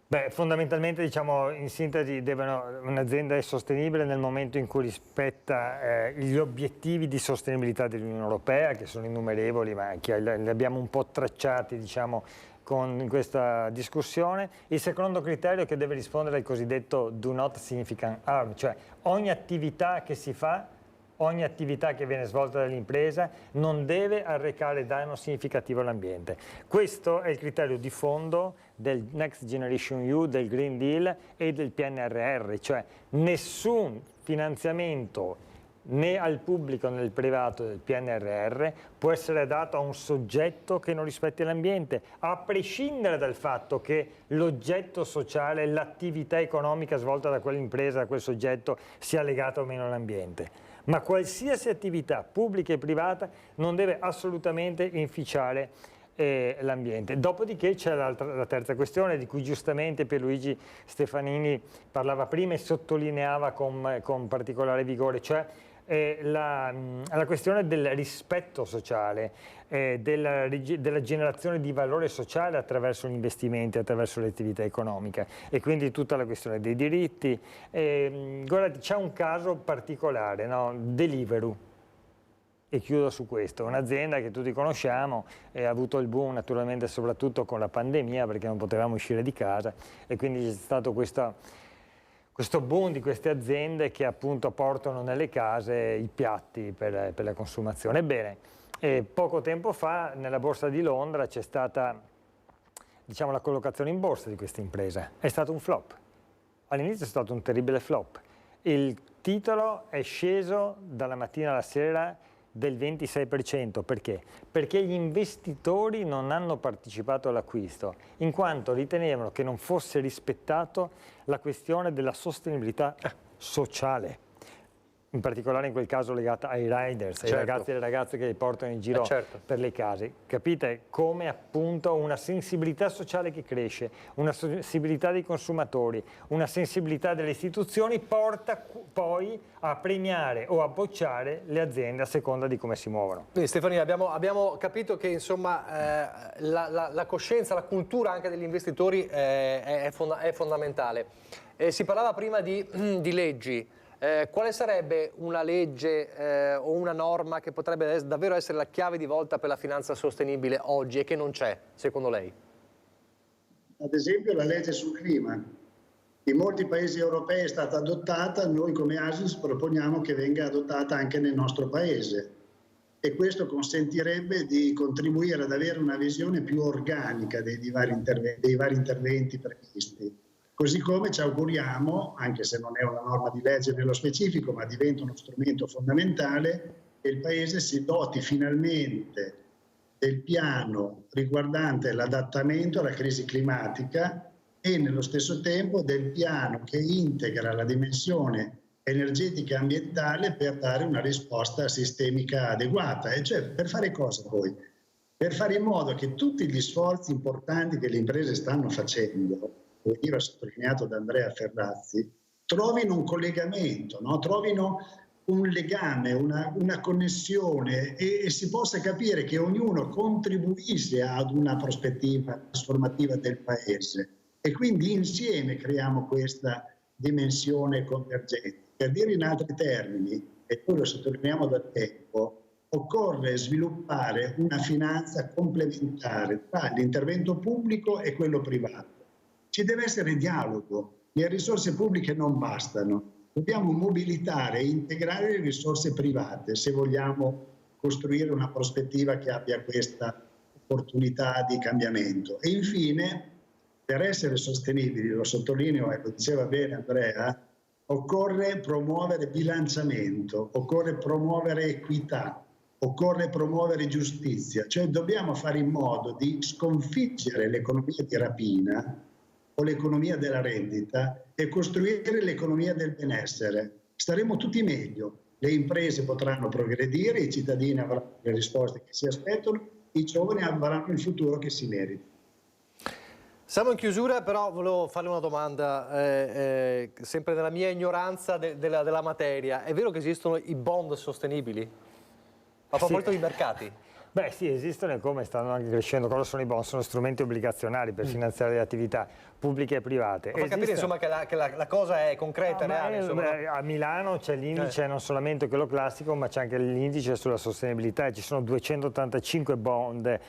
Beh, fondamentalmente, diciamo, in sintesi, un'azienda è sostenibile nel momento in cui rispetta gli obiettivi di sostenibilità dell'Unione Europea, che sono innumerevoli, ma che li abbiamo un po' tracciati, diciamo, in questa discussione. Il secondo criterio è che deve rispondere al cosiddetto do not significant harm, cioè ogni attività che si fa ogni attività che viene svolta dall'impresa non deve arrecare danno significativo all'ambiente. Questo è il criterio di fondo del Next Generation EU, del Green Deal e del PNRR, cioè nessun finanziamento né al pubblico né al privato del PNRR può essere dato a un soggetto che non rispetti l'ambiente, a prescindere dal fatto che l'oggetto sociale, l'attività economica svolta da quell'impresa, da quel soggetto, sia legata o meno all'ambiente. Ma qualsiasi attività pubblica e privata non deve assolutamente inficiare l'ambiente. Dopodiché c'è la terza questione, di cui giustamente Pierluigi Stefanini parlava prima e sottolineava con particolare vigore, cioè la questione del rispetto sociale, della generazione di valore sociale attraverso gli investimenti, attraverso l'attività economica, e quindi tutta la questione dei diritti. Guardate, c'è un caso particolare, no? Deliveroo, e chiudo su questo, un'azienda che tutti conosciamo e ha avuto il boom naturalmente soprattutto con la pandemia, perché non potevamo uscire di casa, e quindi c'è stato questo boom di queste aziende che appunto portano nelle case i piatti per la consumazione. Ebbene, poco tempo fa nella borsa di Londra c'è stata, diciamo, la collocazione in borsa di questa impresa. È stato un flop. All'inizio è stato un terribile flop. Il titolo è sceso dalla mattina alla sera del 26%. Perché? Perché gli investitori non hanno partecipato all'acquisto, in quanto ritenevano che non fosse rispettato la questione della sostenibilità sociale, in particolare in quel caso legata ai riders, ai ragazzi e alle ragazze che li portano in giro per le case. Capite come appunto una sensibilità sociale che cresce, una sensibilità dei consumatori, una sensibilità delle istituzioni porta poi a premiare o a bocciare le aziende a seconda di come si muovono. Quindi Stefanini, abbiamo capito che insomma la coscienza, la cultura anche degli investitori è fondamentale. Si parlava prima di leggi. Quale sarebbe una legge o una norma che potrebbe davvero essere la chiave di volta per la finanza sostenibile oggi e che non c'è, secondo lei? Ad esempio la legge sul clima. In molti paesi europei è stata adottata, noi come ASIS proponiamo che venga adottata anche nel nostro paese, e questo consentirebbe di contribuire ad avere una visione più organica dei vari interventi previsti. Così come ci auguriamo, anche se non è una norma di legge nello specifico, ma diventa uno strumento fondamentale, che il Paese si doti finalmente del piano riguardante l'adattamento alla crisi climatica e nello stesso tempo del piano che integra la dimensione energetica e ambientale per dare una risposta sistemica adeguata. E cioè, per fare cosa poi? Per fare in modo che tutti gli sforzi importanti che le imprese stanno facendo, come veniva sottolineato da Andrea Ferrazzi, trovino un collegamento, no? Trovino un legame, una connessione e si possa capire che ognuno contribuisce ad una prospettiva trasformativa del Paese, e quindi insieme creiamo questa dimensione convergente. Per dire in altri termini, e poi lo sottolineiamo da tempo, occorre sviluppare una finanza complementare tra l'intervento pubblico e quello privato. Ci deve essere dialogo, le risorse pubbliche non bastano, dobbiamo mobilitare e integrare le risorse private se vogliamo costruire una prospettiva che abbia questa opportunità di cambiamento. E infine, per essere sostenibili, lo sottolineo e lo diceva bene Andrea, occorre promuovere bilanciamento, occorre promuovere equità, occorre promuovere giustizia, cioè dobbiamo fare in modo di sconfiggere l'economia di rapina o l'economia della rendita e costruire l'economia del benessere. Staremo tutti meglio, le imprese potranno progredire, i cittadini avranno le risposte che si aspettano, i giovani avranno il futuro che si meritano. Siamo in chiusura, però volevo farle una domanda, sempre nella mia ignoranza della materia. È vero che esistono i bond sostenibili? A proposito di mercati? Beh sì, esistono, e come stanno anche crescendo. Cosa sono i bond? Sono strumenti obbligazionari per finanziare le attività pubbliche e private. Ma fa capire insomma che la cosa è concreta e reale. A Milano c'è l'indice non solamente quello classico, ma c'è anche l'indice sulla sostenibilità, e ci sono 285 bond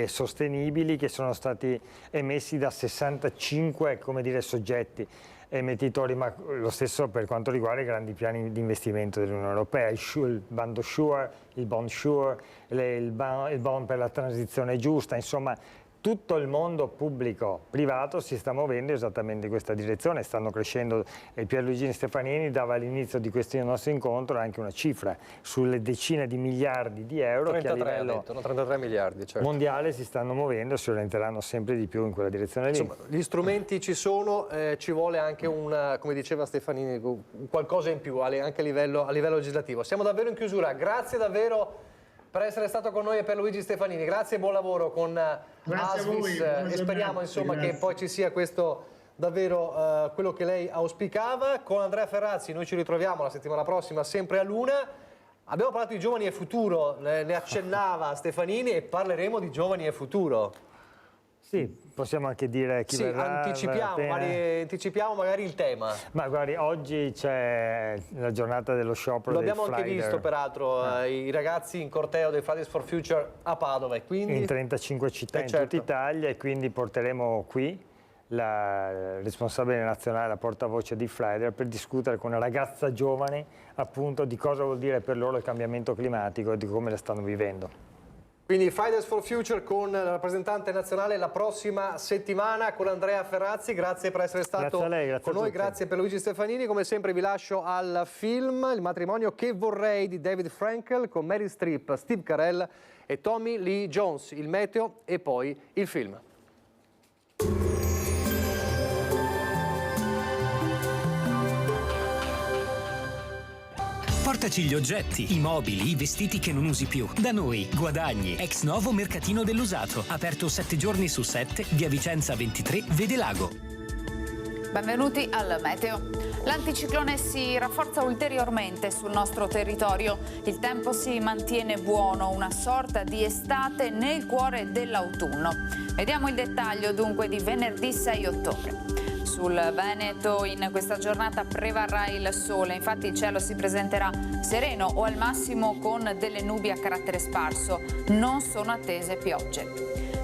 sostenibili che sono stati emessi da 65, come dire, soggetti. emettitori, ma lo stesso per quanto riguarda i grandi piani di investimento dell'Unione Europea, il bando SURE, il bond SURE, il bond per la transizione giusta, insomma tutto il mondo pubblico-privato si sta muovendo esattamente in questa direzione, stanno crescendo, e Pierluigi Stefanini dava all'inizio di questo nostro incontro anche una cifra sulle decine di miliardi di euro 33, che a livello 33 miliardi, certo. mondiale si stanno muovendo e si orienteranno sempre di più in quella direzione lì. Insomma, gli strumenti ci sono, ci vuole anche come diceva Stefanini, qualcosa in più anche a livello legislativo. Siamo davvero in chiusura, grazie davvero per essere stato con noi e Pierluigi Stefanini, grazie e buon lavoro con ASVIS e speriamo insomma che poi ci sia questo davvero quello che lei auspicava. Con Andrea Ferrazzi noi ci ritroviamo la settimana prossima sempre all'1. Abbiamo parlato di giovani e futuro, ne accennava Stefanini, e parleremo di giovani e futuro. Sì, possiamo anche dire chi verrà. Anticipiamo magari il tema. Ma guardi, oggi c'è la giornata dello sciopero del L'abbiamo anche Friday. visto peraltro, i ragazzi in corteo dei Fridays for Future a Padova. E quindi... In 35 città in tutta Italia, e quindi porteremo qui la responsabile nazionale, la portavoce di Friday, per discutere con una ragazza giovane appunto di cosa vuol dire per loro il cambiamento climatico e di come la stanno vivendo. Quindi Fridays for Future con la rappresentante nazionale la prossima settimana con Andrea Ferrazzi. Grazie per essere stato con noi, grazie per Luigi Stefanini. Come sempre vi lascio al film Il matrimonio che vorrei di David Frankel con Meryl Streep, Steve Carell e Tommy Lee Jones. Il meteo e poi il film. Portaci gli oggetti, i mobili, i vestiti che non usi più. Da noi, guadagni. Ex novo mercatino dell'usato. Aperto 7 giorni su 7, via Vicenza 23, Vedelago. Benvenuti al meteo. L'anticiclone si rafforza ulteriormente sul nostro territorio. Il tempo si mantiene buono, una sorta di estate nel cuore dell'autunno. Vediamo il dettaglio dunque di venerdì 6 ottobre. Sul Veneto in questa giornata prevarrà il sole, infatti il cielo si presenterà sereno o al massimo con delle nubi a carattere sparso. Non sono attese piogge.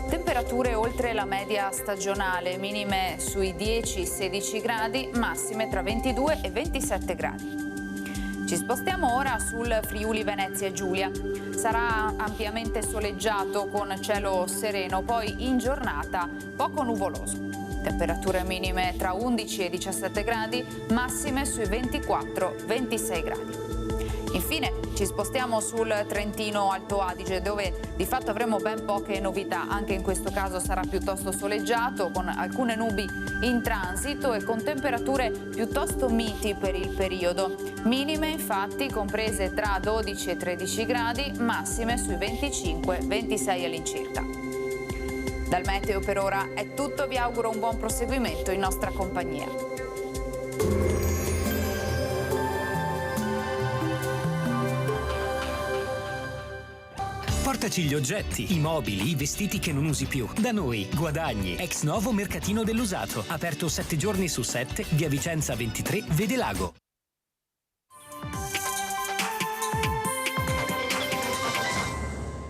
Temperature oltre la media stagionale, minime sui 10-16 gradi, massime tra 22 e 27 gradi. Ci spostiamo ora sul Friuli Venezia Giulia. Sarà ampiamente soleggiato con cielo sereno, poi in giornata poco nuvoloso. Temperature minime tra 11 e 17 gradi, massime sui 24-26 gradi. Infine ci spostiamo sul Trentino Alto Adige, dove di fatto avremo ben poche novità. Anche in questo caso sarà piuttosto soleggiato, con alcune nubi in transito e con temperature piuttosto miti per il periodo. Minime infatti comprese tra 12 e 13 gradi, massime sui 25-26 all'incirca. Dal meteo per ora è tutto, vi auguro un buon proseguimento in nostra compagnia. Portaci gli oggetti, i mobili, i vestiti che non usi più. Da noi, guadagni. Ex novo mercatino dell'usato. Aperto 7 giorni su 7, via Vicenza 23, Vedelago.